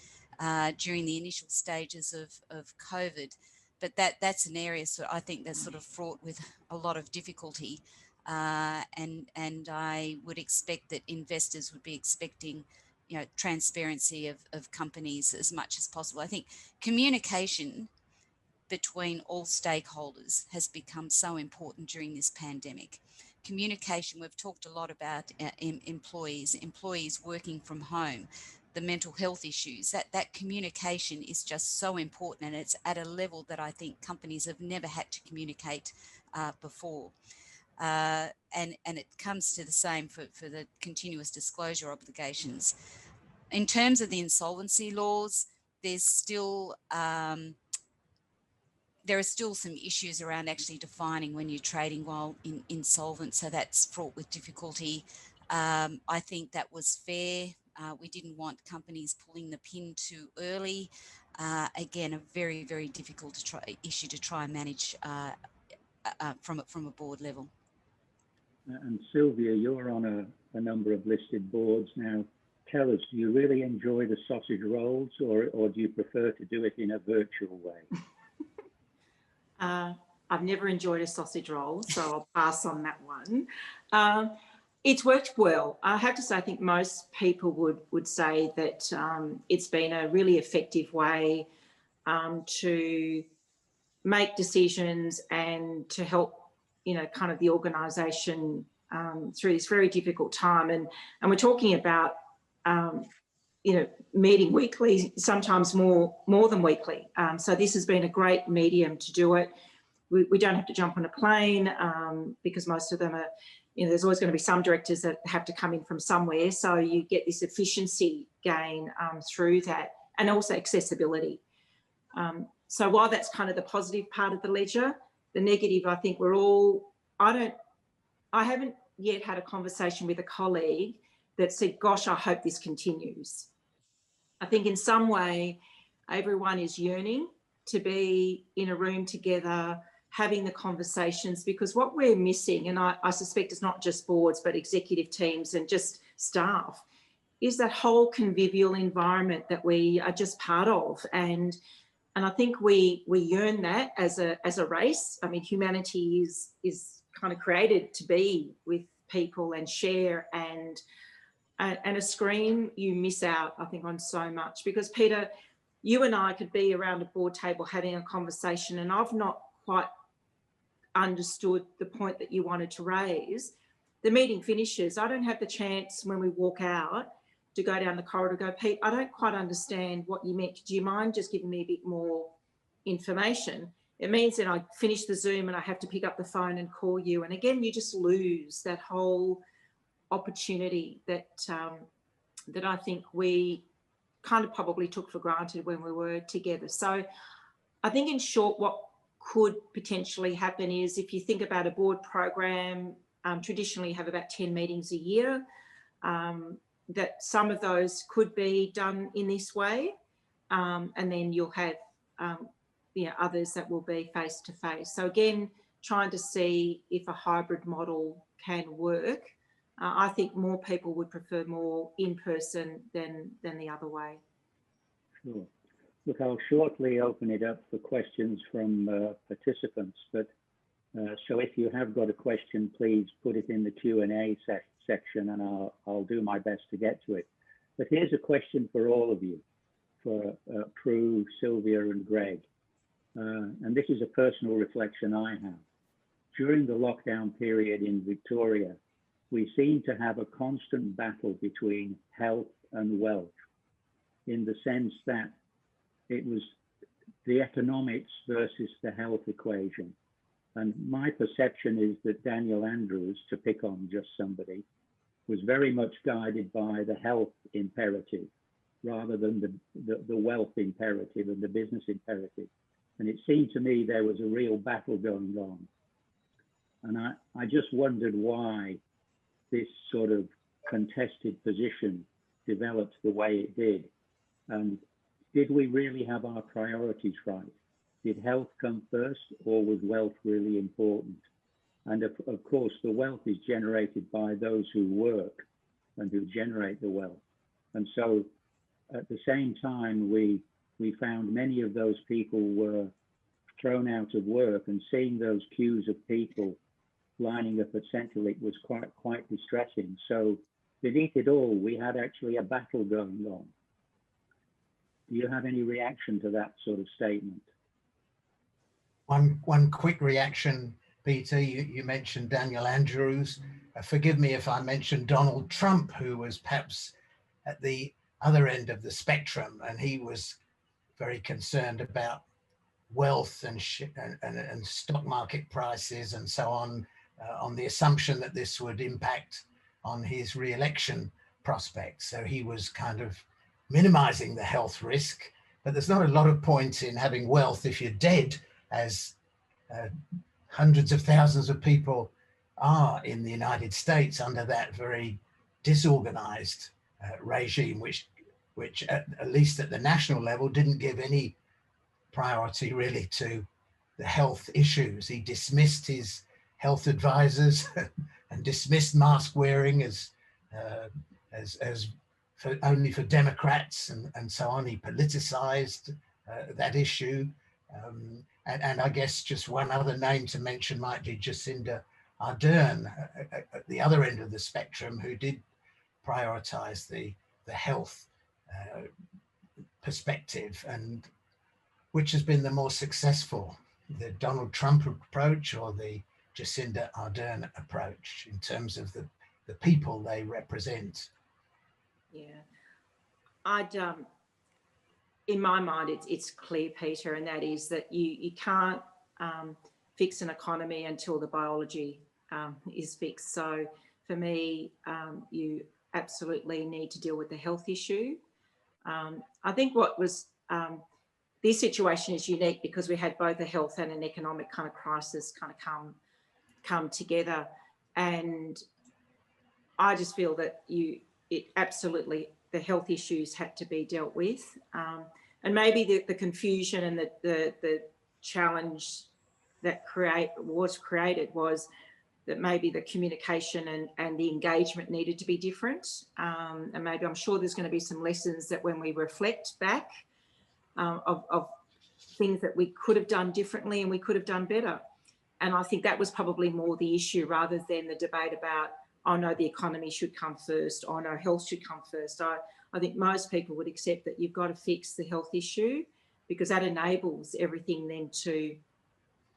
during the initial stages of COVID, but that's an area, so I think that's sort of fraught with a lot of difficulty, and I would expect that investors would be expecting transparency of companies as much as possible. I think communication between all stakeholders has become so important during this pandemic. Communication, we've talked a lot about employees working from home, the mental health issues, that communication is just so important, and it's at a level that I think companies have never had to communicate before. And it comes to the same for the continuous disclosure obligations. In terms of the insolvency laws, there's still there are still some issues around actually defining when you're trading while insolvent, so that's fraught with difficulty. I think that was fair. We didn't want companies pulling the pin too early. Again, a very, very difficult issue to try and manage from a board level. And Sylvia, you're on a number of listed boards now. Tell us, do you really enjoy the sausage rolls, or do you prefer to do it in a virtual way? I've never enjoyed a sausage roll, so I'll pass on that one. It's worked well. I have to say, I think most people would say that it's been a really effective way to make decisions and to help, kind of the organisation through this very difficult time. And we're talking about, meeting weekly, sometimes more than weekly. So this has been a great medium to do it. We don't have to jump on a plane because most of them are, there's always going to be some directors that have to come in from somewhere. So you get this efficiency gain through that, and also accessibility. So while that's kind of the positive part of the ledger, the negative, I think I haven't yet had a conversation with a colleague that said, gosh, I hope this continues. I think in some way, everyone is yearning to be in a room together, having the conversations, because what we're missing, and I suspect it's not just boards, but executive teams and just staff, is that whole convivial environment that we are just part of. And I think we yearn that as a race. I mean, humanity is kind of created to be with people and share, and a screen, you miss out, I think, on so much. Because Peter, you and I could be around a board table having a conversation, and I've not quite understood the point that you wanted to raise. The meeting finishes. I don't have the chance when we walk out to go down the corridor, go, Pete, I don't quite understand what you meant. Do you mind just giving me a bit more information? It means that I finish the Zoom and I have to pick up the phone and call you. And again, you just lose that whole opportunity that I think we kind of probably took for granted when we were together. So I think, in short, what could potentially happen is, if you think about a board program, traditionally have about 10 meetings a year, that some of those could be done in this way, and then you'll have others that will be face to face. So again, trying to see if a hybrid model can work. I think more people would prefer more in person than the other way. Sure. Look, I'll shortly open it up for questions from participants. But so if you have got a question, please put it in the Q&A section, and I'll do my best to get to it. But here's a question for all of you, for Prue, Sylvia, and Greg. And this is a personal reflection I have. During the lockdown period in Victoria, we seem to have a constant battle between health and wealth, in the sense that it was the economics versus the health equation. And my perception is that Daniel Andrews, to pick on just somebody, was very much guided by the health imperative rather than the wealth imperative and the business imperative. And it seemed to me there was a real battle going on. And I just wondered why this sort of contested position developed the way it did. And did we really have our priorities right? Did health come first, or was wealth really important? And of course, the wealth is generated by those who work and who generate the wealth. And so at the same time, we found many of those people were thrown out of work, and seeing those queues of people lining up at Centrelink was quite distressing. So beneath it all, we had actually a battle going on. Do you have any reaction to that sort of statement? One quick reaction, Peter, you mentioned Daniel Andrews. Forgive me if I mentioned Donald Trump, who was perhaps at the other end of the spectrum, and he was very concerned about wealth and stock market prices and so on the assumption that this would impact on his re-election prospects. So he was kind of minimizing the health risk, but there's not a lot of point in having wealth if you're dead, as hundreds of thousands of people are in the United States under that very disorganized regime, which at least at the national level didn't give any priority really to the health issues. He dismissed his health advisors and dismissed mask wearing as only for Democrats and so on. He politicized that issue. And I guess just one other name to mention might be Jacinda Ardern at the other end of the spectrum, who did prioritize the health perspective, and which has been the more successful, the Donald Trump approach or the Jacinda Ardern approach in terms of the people they represent? Yeah, in my mind, it's clear, Peter, and that is that you can't fix an economy until the biology is fixed. So for me, you absolutely need to deal with the health issue. I think this situation is unique because we had both a health and an economic kind of crisis kind of come together, and I just feel that the health issues had to be dealt with, and maybe the confusion and the challenge that was created was that maybe the communication and the engagement needed to be different, and maybe I'm sure there's going to be some lessons that when we reflect back of things that we could have done differently and we could have done better. And I think that was probably more the issue rather than the debate about, oh no, the economy should come first, oh no, health should come first. I think most people would accept that you've got to fix the health issue because that enables everything then to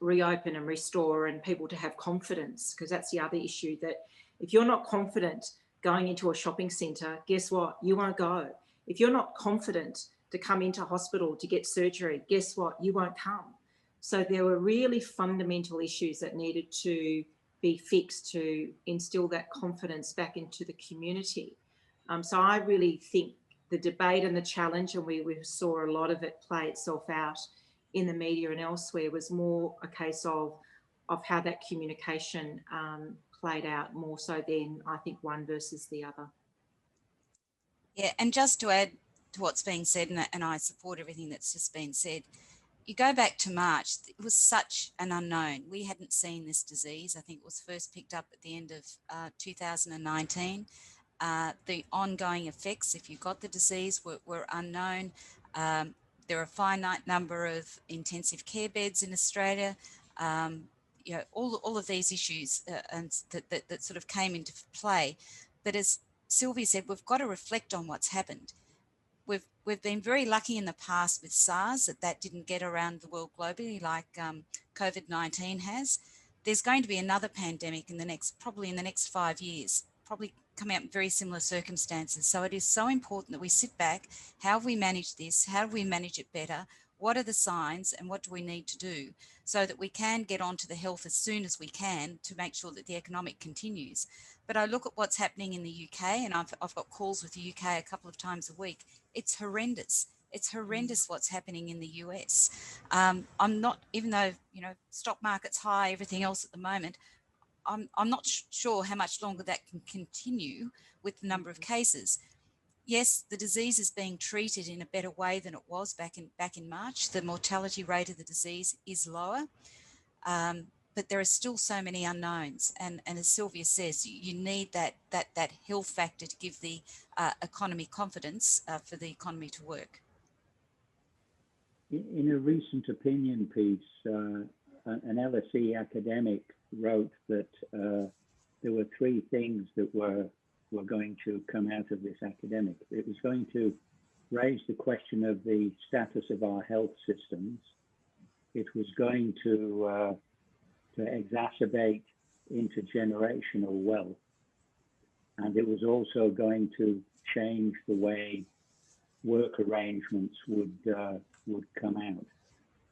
reopen and restore and people to have confidence, because that's the other issue, that if you're not confident going into a shopping centre, guess what? You won't go. If you're not confident to come into hospital to get surgery, guess what? You won't come. So there were really fundamental issues that needed to be fixed to instill that confidence back into the community. So I really think the debate and the challenge, and we saw a lot of it play itself out in the media and elsewhere, was more a case of how that communication played out more so than I think one versus the other. Yeah, and just to add to what's being said, and I support everything that's just been said, you go back to March, it was such an unknown. We hadn't seen this disease. I think it was first picked up at the end of 2019. The ongoing effects, if you got the disease, were unknown. There are a finite number of intensive care beds in Australia. You know, all of these issues and that sort of came into play. But as Sylvia said, we've got to reflect on what's happened. We've been very lucky in the past with SARS that didn't get around the world globally like COVID-19 has. There's going to be another pandemic probably in the next 5 years, probably coming up in very similar circumstances. So it is so important that we sit back. How have we managed this? How do we manage it better? What are the signs and what do we need to do so that we can get onto the health as soon as we can to make sure that the economic continues? But I look at what's happening in the UK, and I've got calls with the UK a couple of times a week. It's horrendous. It's horrendous what's happening in the US. I'm not, even though, you know, stock market's high, everything else at the moment, I'm not sure how much longer that can continue with the number of cases. Yes, the disease is being treated in a better way than it was back in March. The mortality rate of the disease is lower, but there are still so many unknowns. And as Sylvia says, you need that health factor to give the economy confidence for the economy to work. In a recent opinion piece, an LSE academic wrote that there were three things that were going to come out of this academic. It was going to raise the question of the status of our health systems. it was going to exacerbate intergenerational wealth, and it was also going to change the way work arrangements would come out.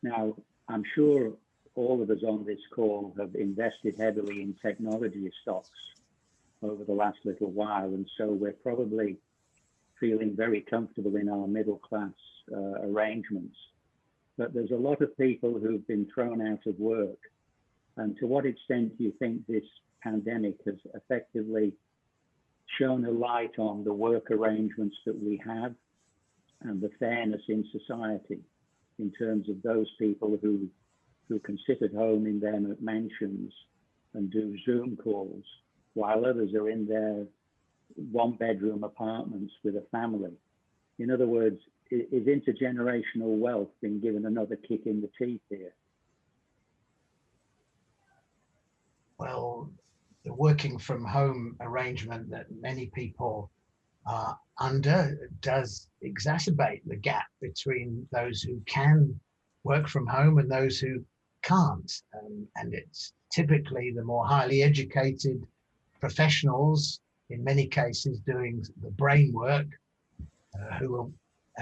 Now, I'm sure all of us on this call have invested heavily in technology stocks over the last little while, and so we're probably feeling very comfortable in our middle class arrangements. But there's a lot of people who've been thrown out of work. And to what extent do you think this pandemic has effectively shone a light on the work arrangements that we have and the fairness in society in terms of those people who can sit at home in their mansions and do Zoom calls while others are in their one-bedroom apartments with a family? In other words, is intergenerational wealth being given another kick in the teeth here? Well, the working from home arrangement that many people are under does exacerbate the gap between those who can work from home and those who can't. And it's typically the more highly educated professionals, in many cases doing the brain work, who are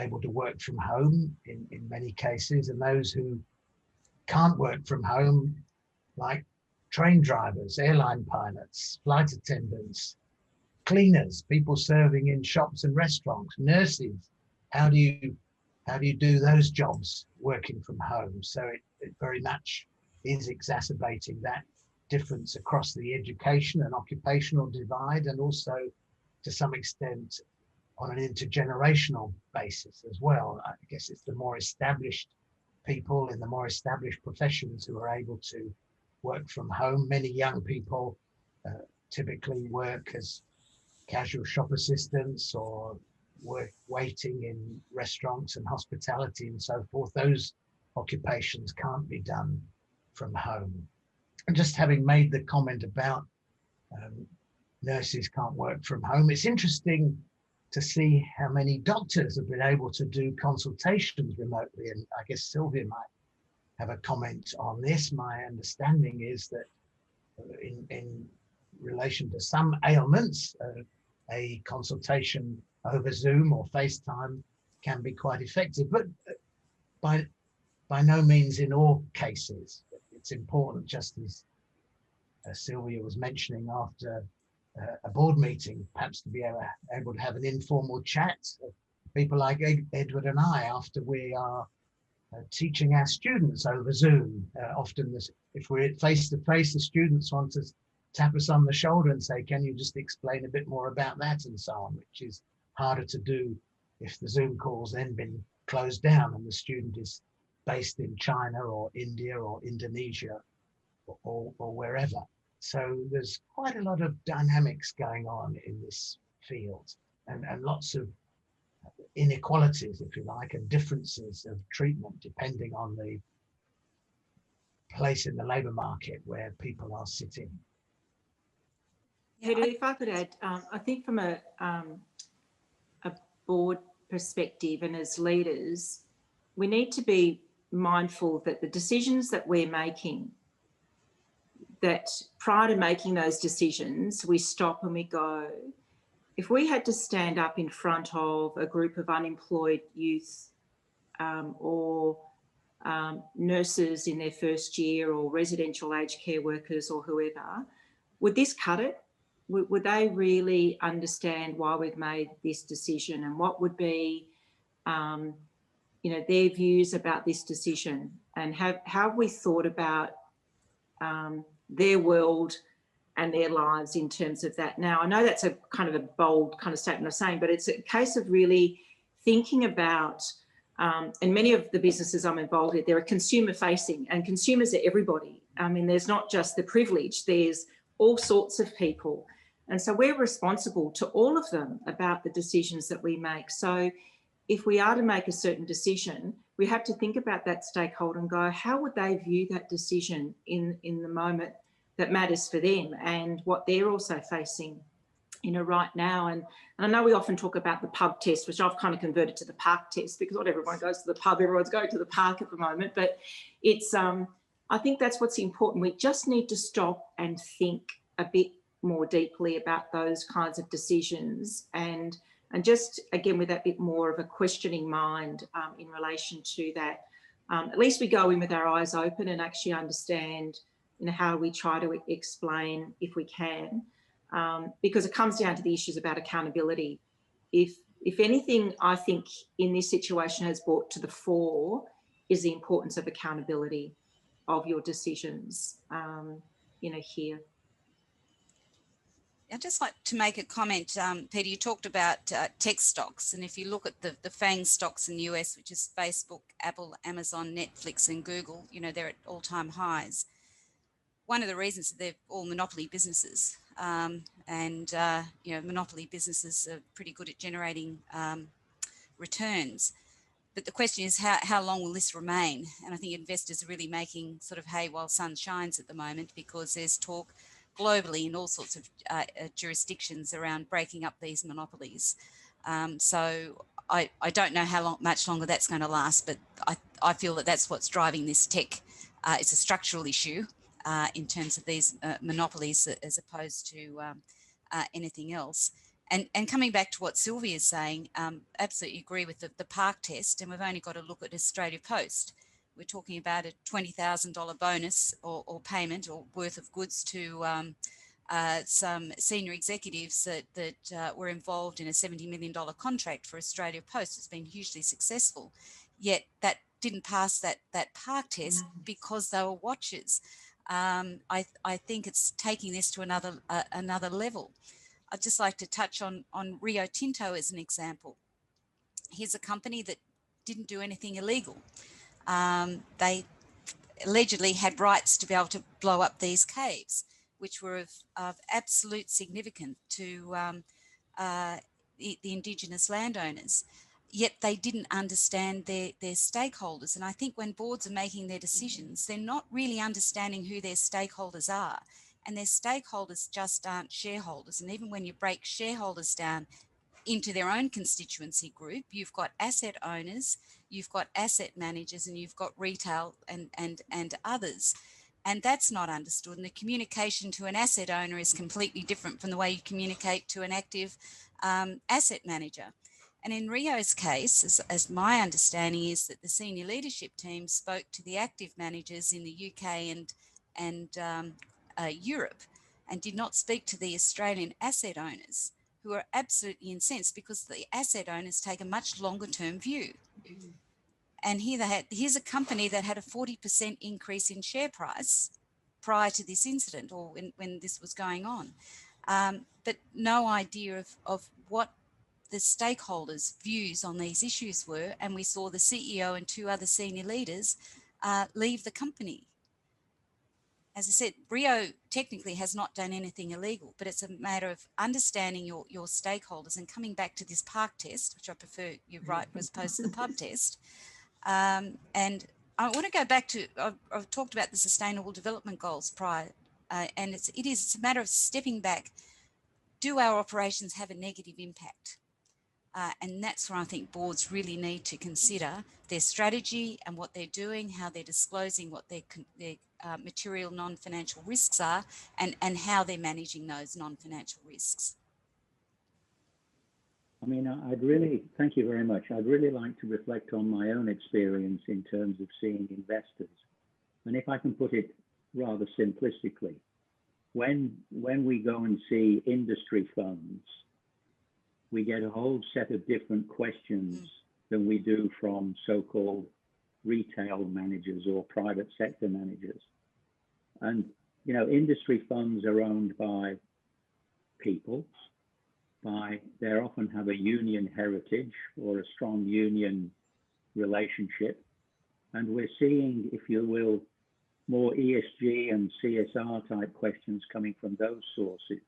able to work from home in many cases, and those who can't work from home, like train drivers, airline pilots, flight attendants, cleaners, people serving in shops and restaurants, nurses. How do you do those jobs working from home? So it very much is exacerbating that difference across the education and occupational divide, and also to some extent on an intergenerational basis as well. I guess it's the more established people in the more established professions who are able to work from home. Many young people typically work as casual shop assistants or work waiting in restaurants and hospitality and so forth. Those occupations can't be done from home. And just having made the comment about nurses can't work from home, it's interesting to see how many doctors have been able to do consultations remotely. And I guess Sylvia might have a comment on this. My understanding is that in relation to some ailments, a consultation over Zoom or FaceTime can be quite effective, but by no means in all cases. It's important, just as Sylvia was mentioning, after a board meeting, perhaps to be able to have an informal chat. People like Edward and I, after we are teaching our students over Zoom, often if we're face to face, the students want to tap us on the shoulder and say, can you just explain a bit more about that, and so on, which is harder to do if the Zoom call's then been closed down and the student is based in China or India or Indonesia or wherever. So there's quite a lot of dynamics going on in this field, and lots of inequalities, if you like, and differences of treatment depending on the place in the labour market where people are sitting. Peter, if I could add, I think from a board perspective and as leaders, we need to be mindful that the decisions that we're making, that prior to making those decisions, we stop and we go, if we had to stand up in front of a group of unemployed youth or nurses in their first year or residential aged care workers or whoever, would this cut it? Would they really understand why we've made this decision, and what would be their views about this decision, and have we thought about their world and their lives in terms of that? Now, I know that's a kind of a bold kind of statement of saying, but it's a case of really thinking about, and many of the businesses I'm involved in, they're consumer facing, and consumers are everybody. I mean, there's not just the privileged, there's all sorts of people. And so we're responsible to all of them about the decisions that we make. So if we are to make a certain decision, we have to think about that stakeholder and go, how would they view that decision in the moment that matters for them and what they're also facing right now. And I know we often talk about the pub test, which I've kind of converted to the park test, because not everyone goes to the pub, everyone's going to the park at the moment. But it's, I think that's what's important. We just need to stop and think a bit more deeply about those kinds of decisions, and just, again, with that bit more of a questioning mind in relation to that. At least we go in with our eyes open and actually understand, how we try to explain, if we can, because it comes down to the issues about accountability. If anything, I think in this situation has brought to the fore is the importance of accountability of your decisions, here. I'd just like to make a comment. Peter, you talked about tech stocks, and if you look at the FANG stocks in the US, which is Facebook, Apple, Amazon, Netflix, and Google, they're at all-time highs. One of the reasons that they're all monopoly businesses, monopoly businesses are pretty good at generating returns. But the question is, how long will this remain? And I think investors are really making sort of hay while sun shines at the moment, because there's talk globally in all sorts of jurisdictions around breaking up these monopolies. So I don't know how much longer that's going to last, but I feel that that's what's driving this tech. It's a structural issue in terms of these monopolies as opposed to anything else. And coming back to what Sylvia is saying, absolutely agree with the park test, and we've only got to look at Australia Post. We're talking about a $20,000 bonus or payment or worth of goods to some senior executives that were involved in a $70 million contract for Australia Post. It's been hugely successful, yet that didn't pass that park test because they were watchers. I think it's taking this to another level. I'd just like to touch on Rio Tinto as an example. Here's a company that didn't do anything illegal. They allegedly had rights to be able to blow up these caves, which were of absolute significance to the Indigenous landowners. Yet they didn't understand their stakeholders. And I think when boards are making their decisions, they're not really understanding who their stakeholders are. And their stakeholders just aren't shareholders. And even when you break shareholders down into their own constituency group, you've got asset owners, you've got asset managers, and you've got retail and others. And that's not understood. And the communication to an asset owner is completely different from the way you communicate to an active asset manager. And in Rio's case, as my understanding is that the senior leadership team spoke to the active managers in the UK and Europe, and did not speak to the Australian asset owners, who are absolutely incensed because the asset owners take a much longer term view. And here's a company that had a 40% increase in share price prior to this incident, or when this was going on, but no idea of what the stakeholders' views on these issues were. And we saw the CEO and two other senior leaders leave the company. As I said, Rio technically has not done anything illegal, but it's a matter of understanding your stakeholders and coming back to this park test, which I prefer, you're right, as opposed to the pub test. And I want to go back to, I've talked about the Sustainable Development Goals prior, and it's a matter of stepping back. Do our operations have a negative impact? And that's where I think boards really need to consider their strategy and what they're doing, how they're disclosing what their material non-financial risks are, and how they're managing those non-financial risks. I mean, thank you very much. I'd really like to reflect on my own experience in terms of seeing investors. And if I can put it rather simplistically, when we go and see industry funds, we get a whole set of different questions than we do from so-called retail managers or private sector managers. And, industry funds are owned by people, they often have a union heritage or a strong union relationship. And we're seeing, if you will, more ESG and CSR type questions coming from those sources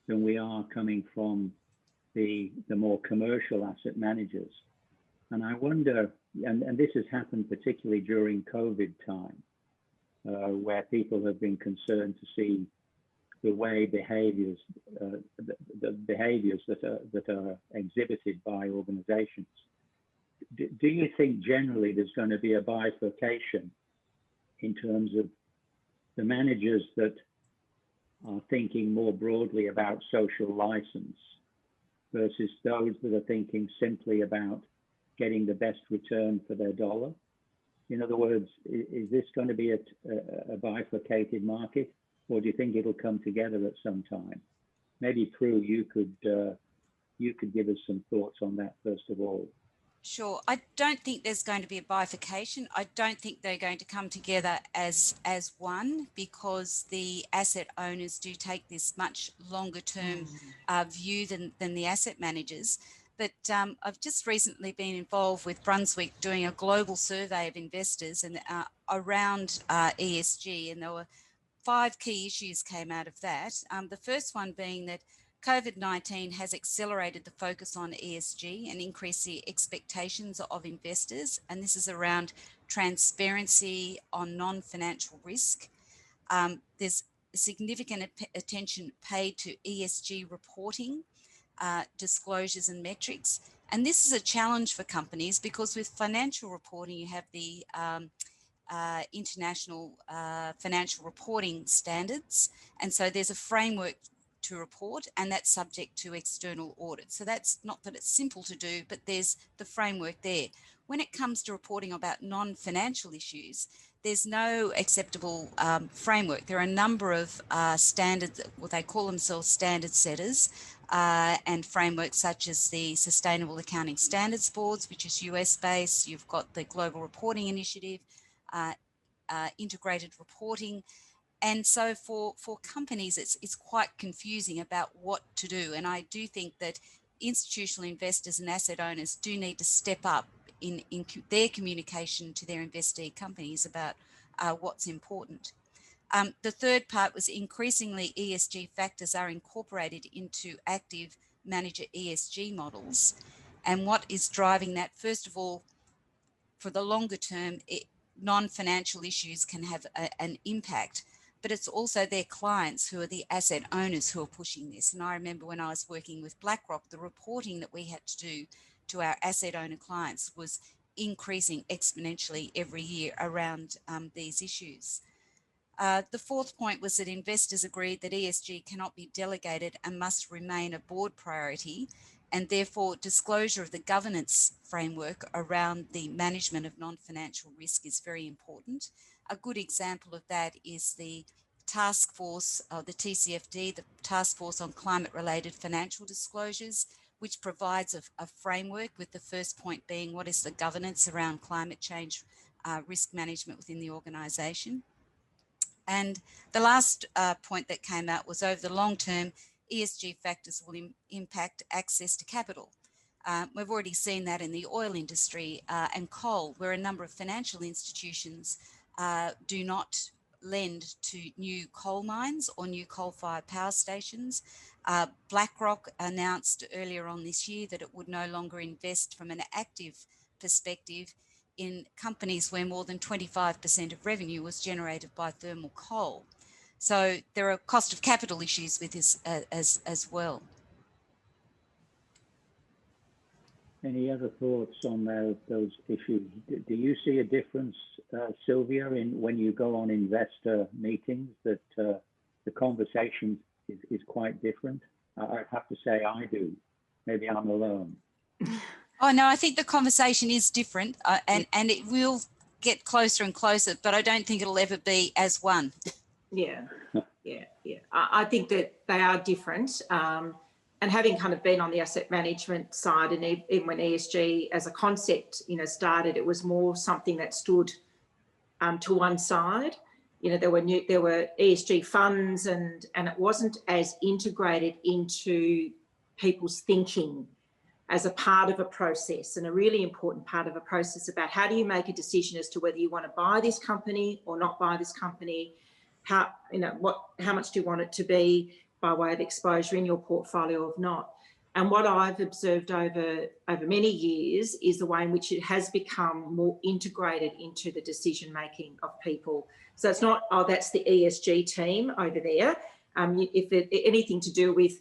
than we are coming from the more commercial asset managers. And I wonder, and this has happened particularly during COVID time, where people have been concerned to see the way behaviours, the behaviours that are exhibited by organisations. Do you think generally there's going to be a bifurcation in terms of the managers that are thinking more broadly about social license versus those that are thinking simply about getting the best return for their dollar? In other words, is this going to be a bifurcated market, or do you think it'll come together at some time? Maybe Prue, you could give us some thoughts on that first of all. Sure. I don't think there's going to be a bifurcation. I don't think they're going to come together as one, because the asset owners do take this much longer term view than the asset managers. But I've just recently been involved with Brunswick doing a global survey of investors and around ESG, and there were 5 key issues came out of that. The first one being that COVID-19 has accelerated the focus on ESG and increased the expectations of investors, and this is around transparency on non-financial risk. There's significant attention paid to ESG reporting, disclosures and metrics, and this is a challenge for companies because with financial reporting you have the international financial reporting standards, and so there's a framework to report, and that's subject to external audit. So that's not that it's simple to do, but there's the framework there. When it comes to reporting about non-financial issues, there's no acceptable framework. There are a number of standards, what they call themselves standard setters, and frameworks such as the Sustainable Accounting Standards Boards, which is US-based. You've got the Global Reporting Initiative, integrated reporting. And so for companies, it's quite confusing about what to do. And I do think that institutional investors and asset owners do need to step up in their communication to their investee companies about what's important. The third part was increasingly ESG factors are incorporated into active manager ESG models. And what is driving that? First of all, for the longer term, non-financial issues can have an impact, but it's also their clients who are the asset owners who are pushing this. And I remember when I was working with BlackRock, the reporting that we had to do to our asset owner clients was increasing exponentially every year around these issues. The fourth point was that investors agreed that ESG cannot be delegated and must remain a board priority, and therefore disclosure of the governance framework around the management of non-financial risk is very important. A good example of that is the task force, the TCFD, the Task Force on Climate-Related Financial Disclosures, which provides a framework, with the first point being what is the governance around climate change risk management within the organisation. And the last point that came out was over the long term, ESG factors will impact access to capital. We've already seen that in the oil industry and coal, where a number of financial institutions do not lend to new coal mines or new coal-fired power stations. BlackRock announced earlier on this year that it would no longer invest from an active perspective in companies where more than 25% of revenue was generated by thermal coal. So there are cost of capital issues with this as well. Any other thoughts on those issues? Do you see a difference, Sylvia, in when you go on investor meetings, that the conversation is quite different? I have to say I do. Maybe I'm alone. Oh, no, I think the conversation is different and it will get closer and closer, but I don't think it'll ever be as one. Yeah. I think that they are different. And having kind of been on the asset management side, and even when ESG as a concept, started, it was more something that stood to one side. There were ESG funds, and it wasn't as integrated into people's thinking as a part of a process, and a really important part of a process about how do you make a decision as to whether you want to buy this company or not buy this company. How much do you want it to be by way of exposure in your portfolio or not? And what I've observed over many years is the way in which it has become more integrated into the decision making of people. So it's not, oh, that's the ESG team over there. If anything to do with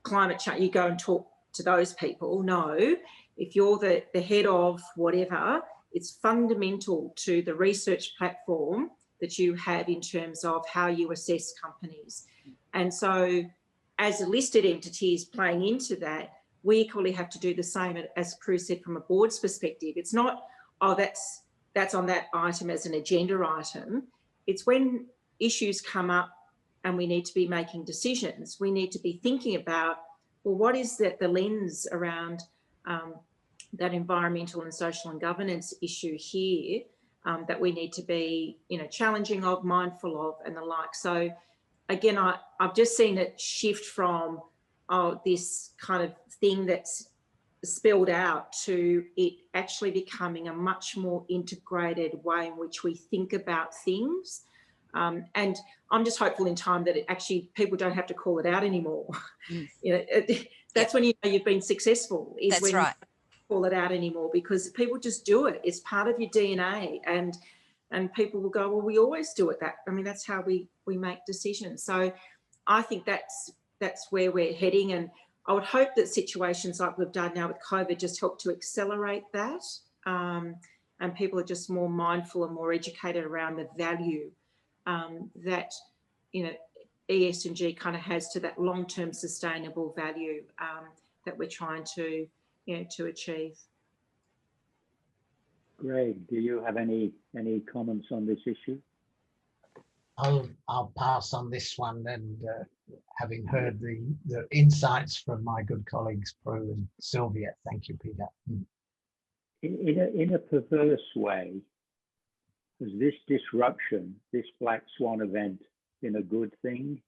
climate change, you go and talk to those people. No, if you're the head of whatever, it's fundamental to the research platform that you have in terms of how you assess companies. And so as a listed entities playing into that, we equally have to do the same, as Prue said, from a board's perspective. It's not, oh, that's on that item as an agenda item. It's when issues come up and we need to be making decisions, we need to be thinking about, well, what is the lens around that environmental and social and governance issue here that we need to be, challenging of, mindful of, and the like. So again, I've just seen it shift from this kind of thing that's spilled out to it actually becoming a much more integrated way in which we think about things. And I'm just hopeful in time that people don't have to call it out anymore. That's when you know you've been successful. Is that's when right. Call it out anymore, because people just do it. It's part of your DNA, and people will go, well, we always do it. That's how we make decisions. So I think that's where we're heading, and I would hope that situations like we've done now with COVID just help to accelerate that, and people are just more mindful and more educated around the value that ESG kind of has to that long-term sustainable value that we're trying to achieve. Greg, do you have any comments on this issue? I'll pass on this one, and having heard the insights from my good colleagues Prue and Sylvia. Thank you, Peter. In a perverse way, was this disruption, this black swan event, been a good thing?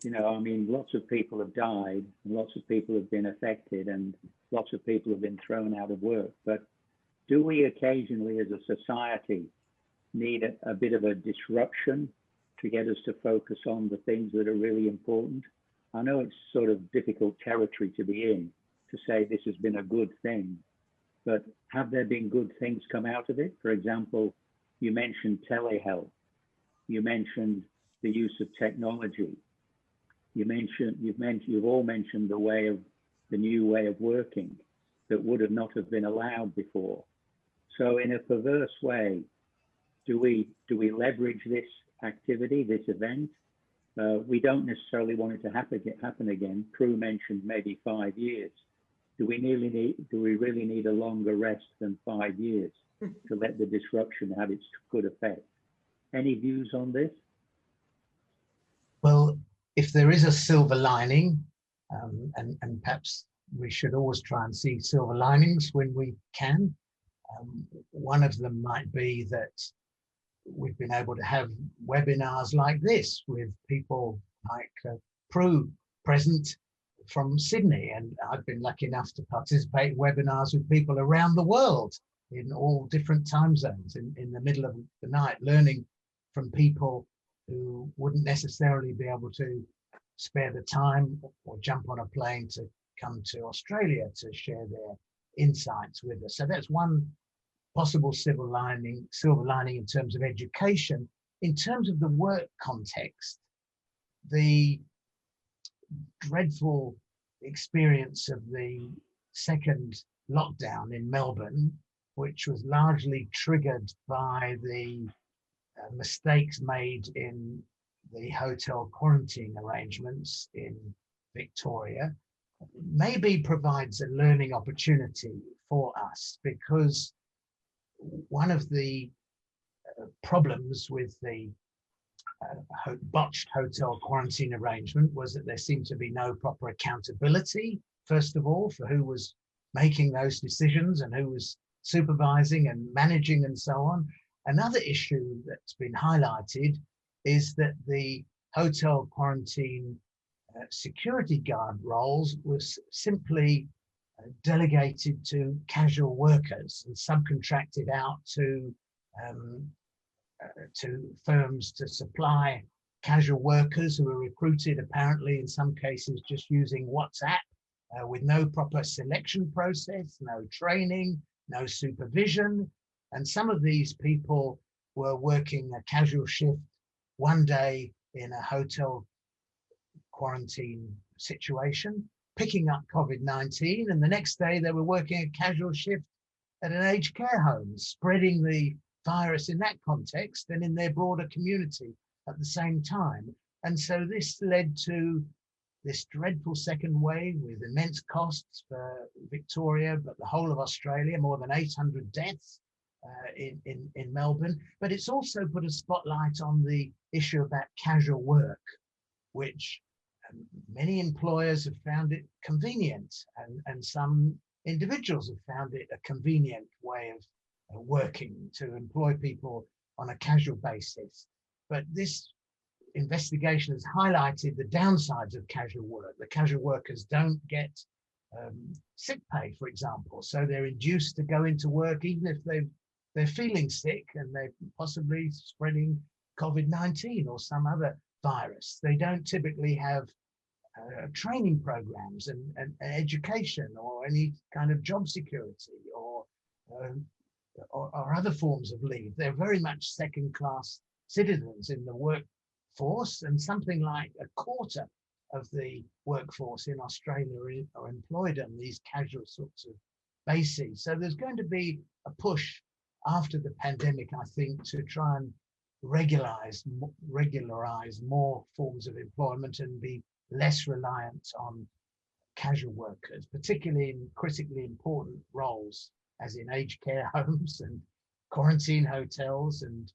Lots of people have died, and lots of people have been affected, and lots of people have been thrown out of work. But do we occasionally, as a society, need a bit of a disruption to get us to focus on the things that are really important? I know it's sort of difficult territory to be in, to say this has been a good thing, but have there been good things come out of it? For example, you mentioned telehealth. You mentioned the use of technology. You've all mentioned the new way of working that would have not have been allowed before. So in a perverse way, do we leverage this activity, this event? We don't necessarily want it to happen again. Prue mentioned maybe 5 years. Do we really need a longer rest than 5 years to let the disruption have its good effect? Any views on this? Well, if there is a silver lining, and perhaps we should always try and see silver linings when we can, one of them might be that we've been able to have webinars like this with people like Prue present from Sydney, and I've been lucky enough to participate in webinars with people around the world in all different time zones in the middle of the night, learning from people who wouldn't necessarily be able to spare the time or jump on a plane to come to Australia to share their insights with us. So that's one possible silver lining in terms of education. In terms of the work context, the dreadful experience of the second lockdown in Melbourne, which was largely triggered by the mistakes made in the hotel quarantine arrangements in Victoria, maybe provides a learning opportunity for us, because one of the problems with the botched hotel quarantine arrangement was that there seemed to be no proper accountability, first of all, for who was making those decisions and who was supervising and managing and so on. Another issue that's been highlighted is that the hotel quarantine security guard roles was simply delegated to casual workers and subcontracted out to firms to supply casual workers who were recruited, apparently in some cases just using WhatsApp with no proper selection process, no training, no supervision. And some of these people were working a casual shift one day in a hotel quarantine situation, picking up COVID-19, and the next day they were working a casual shift at an aged care home, spreading the virus in that context and in their broader community at the same time. And so this led to this dreadful second wave with immense costs for Victoria, but the whole of Australia, more than 800 deaths in Melbourne. But it's also put a spotlight on the issue about casual work, which many employers have found it convenient, and some individuals have found it a convenient way of working to employ people on a casual basis. But this investigation has highlighted the downsides of casual work. The casual workers don't get sick pay, for example, so they're induced to go into work even if they're feeling sick and they're possibly spreading COVID-19 or some other virus. They don't typically have training programs and education or any kind of job security or other forms of leave. They're very much second-class citizens in the workforce, and something like a quarter of the workforce in Australia are employed on these casual sorts of bases. So there's going to be a push after the pandemic, I think, to try and regularize more forms of employment and be less reliant on casual workers, particularly in critically important roles, as in aged care homes and quarantine hotels, and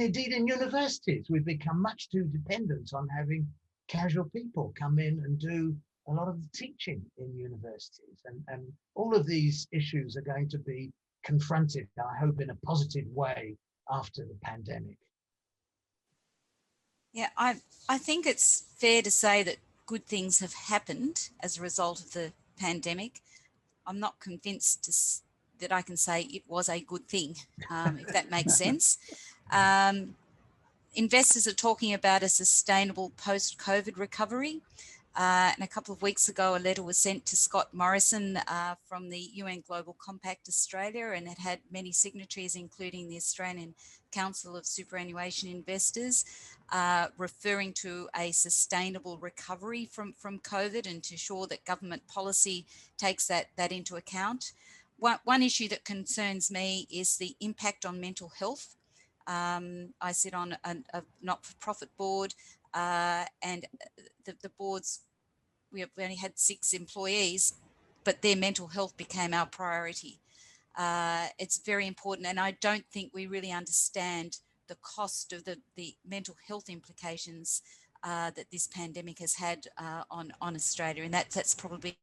indeed in universities. We've become much too dependent on having casual people come in and do a lot of the teaching in universities. And all of these issues are going to be confronted, I hope, in a positive way after the pandemic. Yeah, I think it's fair to say that good things have happened as a result of the pandemic. I'm not convinced that I can say it was a good thing, if that makes sense. Investors are talking about a sustainable post-COVID recovery. And a couple of weeks ago, a letter was sent to Scott Morrison from the UN Global Compact Australia, and it had many signatories, including the Australian Council of Superannuation Investors, referring to a sustainable recovery from COVID and to ensure that government policy takes that into account. One issue that concerns me is the impact on mental health. I sit on a not-for-profit board, and the boards, we only had 6 employees, but their mental health became our priority. It's very important, and I don't think we really understand the cost of the mental health implications that this pandemic has had on Australia, and that's probably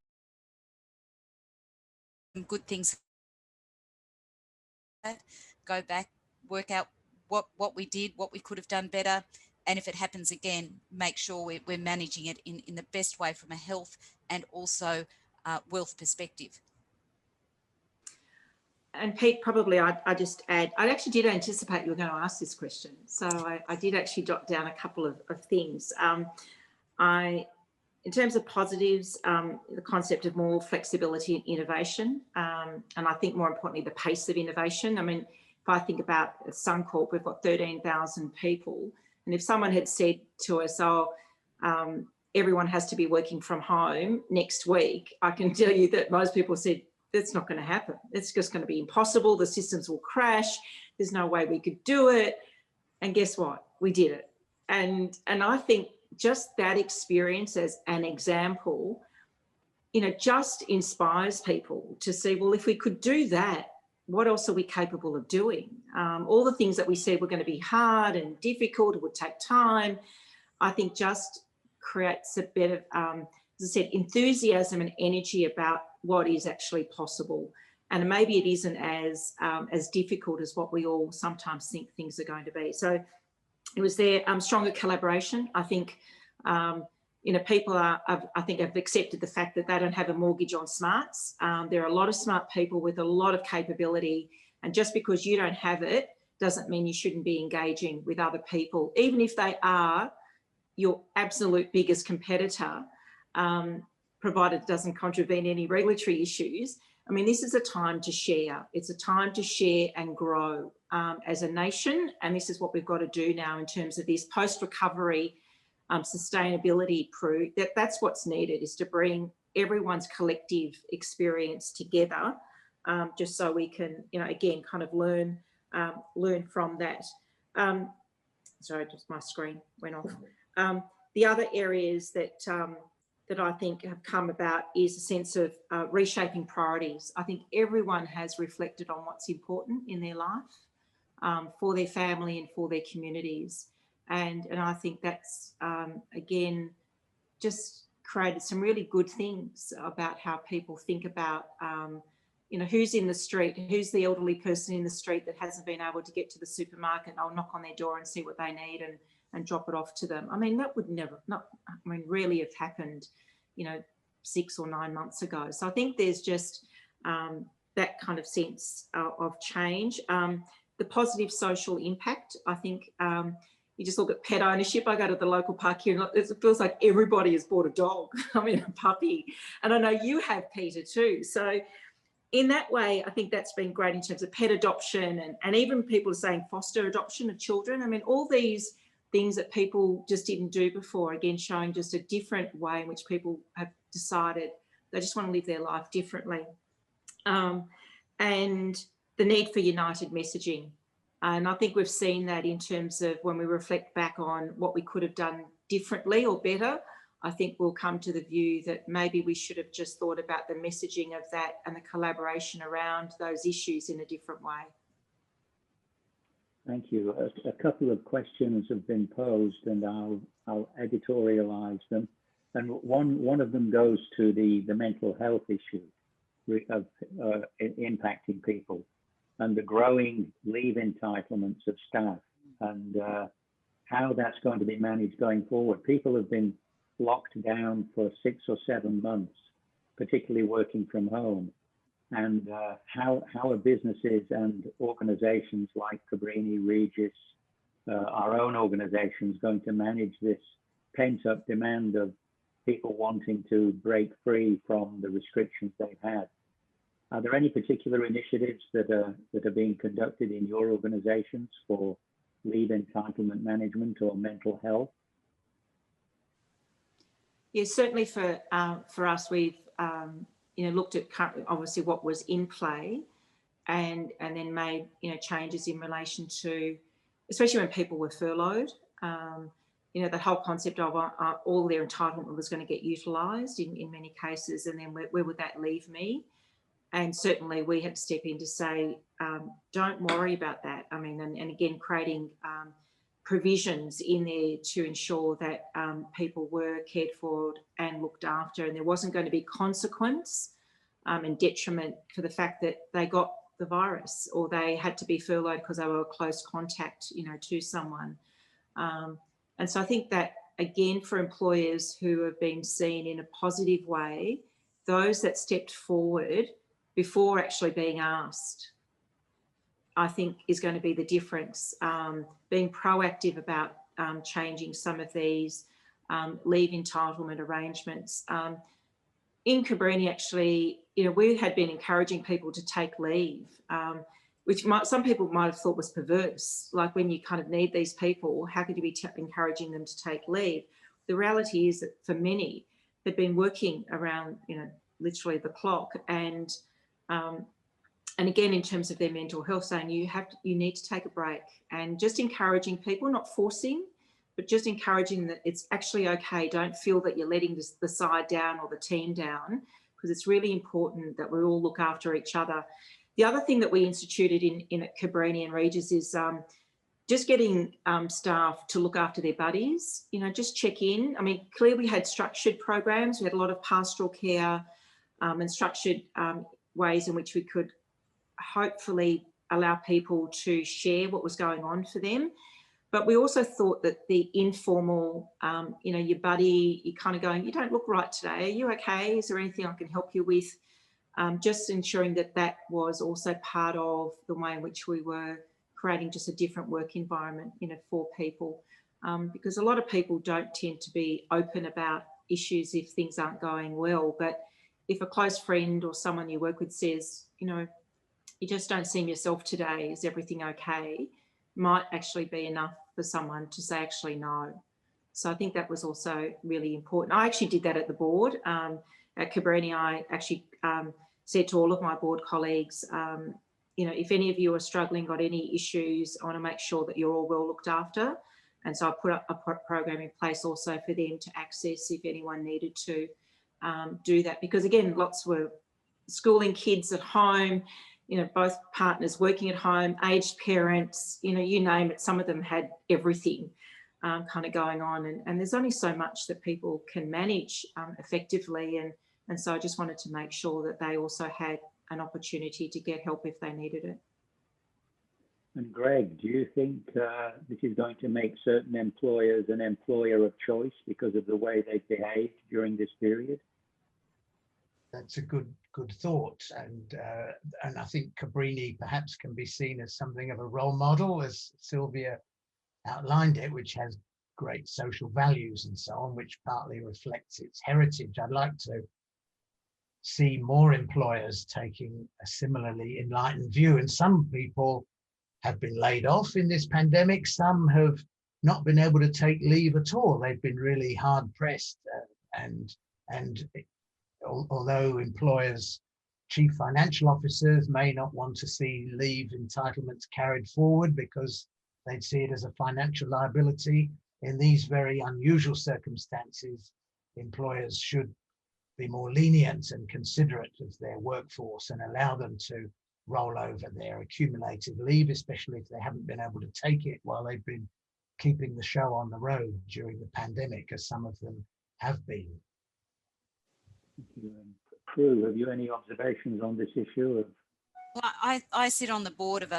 some good things. Go back, work out what we did, what we could have done better, and if it happens again, make sure we're managing it in the best way from a health and also wealth perspective. And Pete, probably I just add, I actually did anticipate you were going to ask this question. So I did actually jot down a couple of things. In terms of positives, the concept of more flexibility and innovation, and I think more importantly, the pace of innovation. I mean, if I think about Suncorp, we've got 13,000 people. And if someone had said to us, everyone has to be working from home next week, I can tell you that most people said, that's not going to happen. It's just going to be impossible. The systems will crash. There's no way we could do it. And guess what? We did it. And I think just that experience as an example, just inspires people to see, well, if we could do that, what else are we capable of doing? All the things that we said were going to be hard and difficult, it would take time, I think just creates a bit of, as I said, enthusiasm and energy about what is actually possible. And maybe it isn't as difficult as what we all sometimes think things are going to be. So it was there, stronger collaboration. I think, people have accepted the fact that they don't have a mortgage on smarts. There are a lot of smart people with a lot of capability, and just because you don't have it doesn't mean you shouldn't be engaging with other people, even if they are your absolute biggest competitor, provided it doesn't contravene any regulatory issues. I mean, this is a time to share. It's a time to share and grow as a nation, and this is what we've got to do now in terms of this post-recovery. sustainability proof, that's what's needed, is to bring everyone's collective experience together, just so we can, again, kind of learn from that. Sorry, just my screen went off. The other areas that that I think have come about is a sense of reshaping priorities. I think everyone has reflected on what's important in their life, for their family and for their communities. And I think that's, again, just created some really good things about how people think about, who's in the street, who's the elderly person in the street that hasn't been able to get to the supermarket. I'll knock on their door and see what they need and drop it off to them. I mean, that would rarely have happened, 6 or 9 months ago. So I think there's just that kind of sense of change. The positive social impact, I think, you just look at pet ownership. I go to the local park here and it feels like everybody has bought a dog, a puppy. And I know you have, Peter, too. So in that way, I think that's been great in terms of pet adoption and even people are saying foster adoption of children. I mean, all these things that people just didn't do before, again, showing just a different way in which people have decided they just want to live their life differently. And the need for united messaging. And I think we've seen that in terms of when we reflect back on what we could have done differently or better. I think we'll come to the view that maybe we should have just thought about the messaging of that and the collaboration around those issues in a different way. Thank you. A couple of questions have been posed and I'll editorialize them. And one of them goes to the mental health issue of impacting people and the growing leave entitlements of staff and how that's going to be managed going forward. People have been locked down for 6 or 7 months, particularly working from home. And how are businesses and organizations like Cabrini, Regis, our own organizations going to manage this pent-up demand of people wanting to break free from the restrictions they've had? Are there any particular initiatives that are being conducted in your organizations for leave entitlement management or mental health? Yeah, certainly for us, we've looked at currently, obviously, what was in play, and then made changes in relation to, especially when people were furloughed. The whole concept of all their entitlement was going to get utilised in many cases, and then where would that leave me? And certainly we had to step in to say, don't worry about that. I mean, and again, creating provisions in there to ensure that people were cared for and looked after, and there wasn't going to be consequence and detriment for the fact that they got the virus or they had to be furloughed because they were a close contact, to someone. And so I think that, again, for employers who have been seen in a positive way, those that stepped forward before actually being asked, I think is going to be the difference. Being proactive about changing some of these leave entitlement arrangements. In Cabrini, actually, we had been encouraging people to take leave, which some people might have thought was perverse. Like, when you kind of need these people, how could you be encouraging them to take leave? The reality is that for many, they've been working around, literally the clock, and again, in terms of their mental health, saying you need to take a break, and just encouraging people, not forcing, but just encouraging that it's actually okay. Don't feel that you're letting the side down or the team down, because it's really important that we all look after each other. The other thing that we instituted in Cabrini and Regis is just getting staff to look after their buddies, just check in. I mean, clearly we had structured programs. We had a lot of pastoral care and structured ways in which we could hopefully allow people to share what was going on for them. But we also thought that the informal, your buddy, you're kind of going, you don't look right today. Are you okay? Is there anything I can help you with? Just ensuring that was also part of the way in which we were creating just a different work environment, for people. Because a lot of people don't tend to be open about issues if things aren't going well. But if a close friend or someone you work with says, you just don't seem yourself today, is everything okay? Might actually be enough for someone to say, actually, no. So I think that was also really important. I actually did that at the board. At Cabrini, I actually said to all of my board colleagues, if any of you are struggling, got any issues, I want to make sure that you're all well looked after. And so I put up a program in place also for them to access if anyone needed to do that. Because again, lots were schooling kids at home, both partners working at home, aged parents, you name it. Some of them had everything kind of going on. And there's only so much that people can manage effectively. And so I just wanted to make sure that they also had an opportunity to get help if they needed it. And Greg, do you think this is going to make certain employers an employer of choice because of the way they've behaved during this period? That's a good thought, and I think Cabrini perhaps can be seen as something of a role model, as Sylvia outlined it, which has great social values and so on, which partly reflects its heritage. I'd like to see more employers taking a similarly enlightened view, and some people have been laid off in this pandemic. Some have not been able to take leave at all. They've been really hard pressed, and although employers' chief financial officers may not want to see leave entitlements carried forward because they'd see it as a financial liability, in these very unusual circumstances, employers should be more lenient and considerate of their workforce and allow them to roll over their accumulated leave, especially if they haven't been able to take it while they've been keeping the show on the road during the pandemic, as some of them have been. Thank you. Prue, have you any observations on this issue? Well, I sit on the board of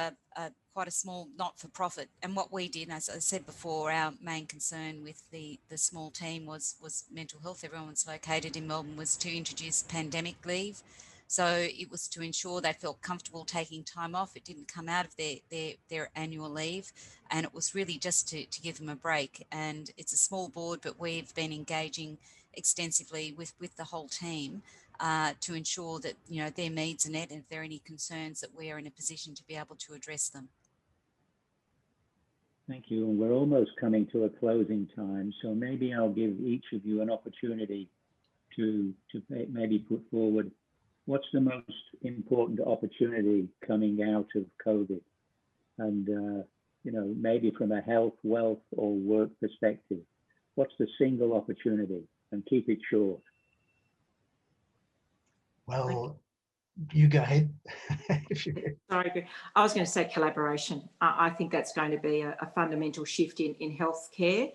quite a small not-for-profit, and what we did, as I said before, our main concern with the small team was mental health. Everyone was located in Melbourne, was to introduce pandemic leave. So it was to ensure they felt comfortable taking time off. It didn't come out of their annual leave, and it was really just to give them a break. And it's a small board, but we've been engaging extensively with the whole team to ensure that their needs are met, and if there are any concerns, that we are in a position to be able to address them. Thank you. And we're almost coming to a closing time, so maybe I'll give each of you an opportunity to maybe put forward what's the most important opportunity coming out of COVID, and maybe from a health, wealth, or work perspective. What's the single opportunity? And keep it short. Well, you go ahead. Sorry, I was going to say collaboration. I think that's going to be a fundamental shift in healthcare,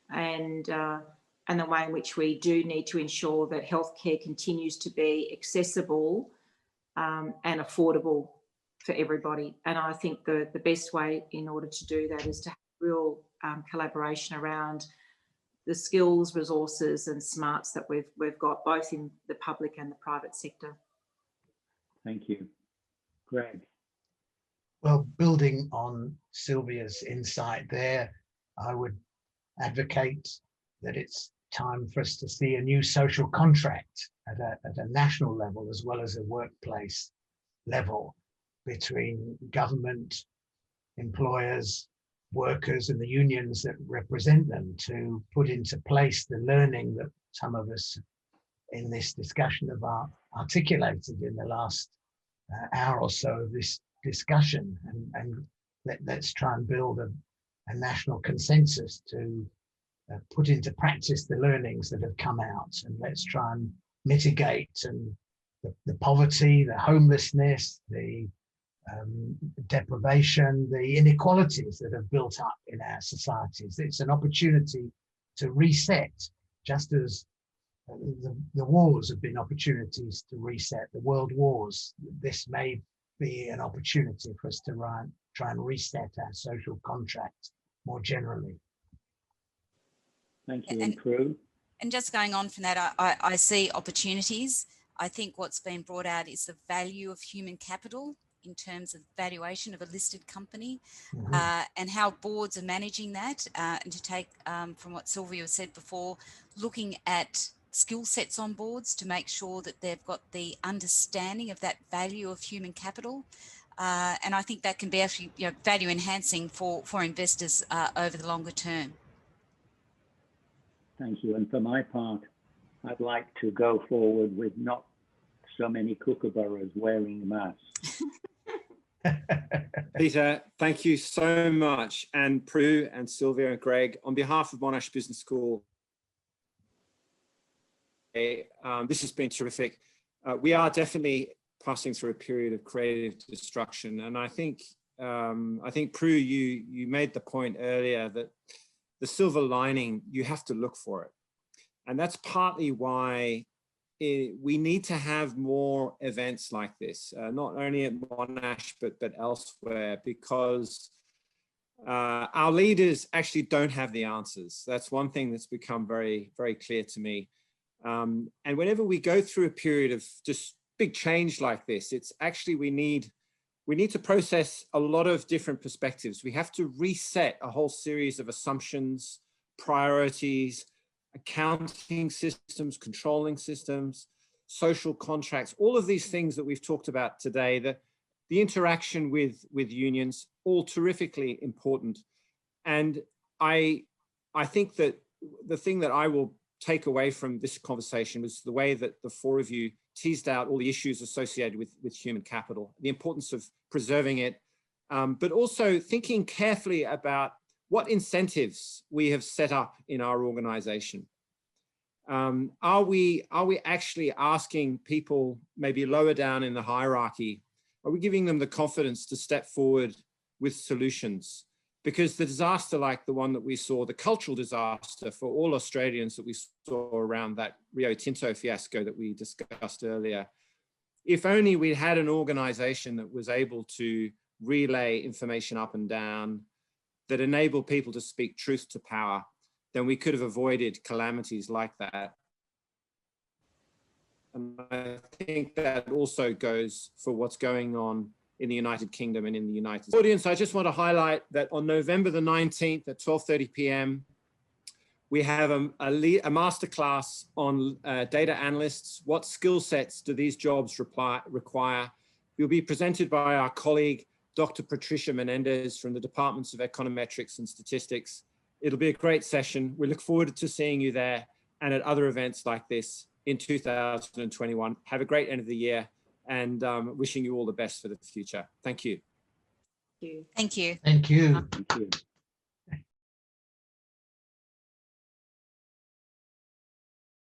and the way in which we do need to ensure that healthcare continues to be accessible and affordable for everybody. And I think the best way in order to do that is to have real collaboration around the skills, resources and smarts that we've got both in the public and the private sector. Thank you. Greg. Well, building on Sylvia's insight there, I would advocate that it's time for us to see a new social contract at a national level as well as a workplace level between government, employers, workers and the unions that represent them, to put into place the learning that some of us in this discussion have articulated in the last hour or so of this discussion, and let's try and build a national consensus to put into practice the learnings that have come out, and let's try and mitigate the poverty, the homelessness, the deprivation, the inequalities that have built up in our societies. It's an opportunity to reset, just as the wars have been opportunities to reset, the world wars. This may be an opportunity for us to try and reset our social contract more generally. Thank you. And Prue? And just going on from that, I see opportunities. I think what's been brought out is the value of human capital in terms of valuation of a listed company, and how boards are managing that, and to take from what Sylvia said before, looking at skill sets on boards to make sure that they've got the understanding of that value of human capital. And I think that can be actually value enhancing for investors over the longer term. Thank you. And for my part, I'd like to go forward with not so many kookaburras wearing masks. Peter, thank you so much. And Prue and Sylvia and Greg, on behalf of Monash Business School, this has been terrific. We are definitely passing through a period of creative destruction. And I think Prue, you made the point earlier that the silver lining, you have to look for it. And that's partly why we need to have more events like this, not only at Monash, but elsewhere, because our leaders actually don't have the answers. That's one thing that's become very, very clear to me. And whenever we go through a period of just big change like this, it's actually, we need to process a lot of different perspectives. We have to reset a whole series of assumptions, priorities, accounting systems, controlling systems, social contracts, all of these things that we've talked about today, the interaction with unions, all terrifically important. And I think that the thing that I will take away from this conversation was the way that the four of you teased out all the issues associated with human capital, the importance of preserving it, but also thinking carefully about what incentives we have set up in our organization. Are we actually asking people maybe lower down in the hierarchy, are we giving them the confidence to step forward with solutions? Because the disaster like the one that we saw, the cultural disaster for all Australians that we saw around that Rio Tinto fiasco that we discussed earlier, if only we had an organization that was able to relay information up and down, that enabled people to speak truth to power, then we could have avoided calamities like that. And I think that also goes for what's going on in the United Kingdom and in the United States. Audience, I just want to highlight that on November the 19th at 12:30 p.m., we have a masterclass on data analysts. What skill sets do these jobs require? You'll be presented by our colleague, Dr. Patricia Menendez from the Departments of Econometrics and Statistics. It'll be a great session. We look forward to seeing you there and at other events like this in 2021. Have a great end of the year, and wishing you all the best for the future. Thank you. Thank you. Thank you. Thank you.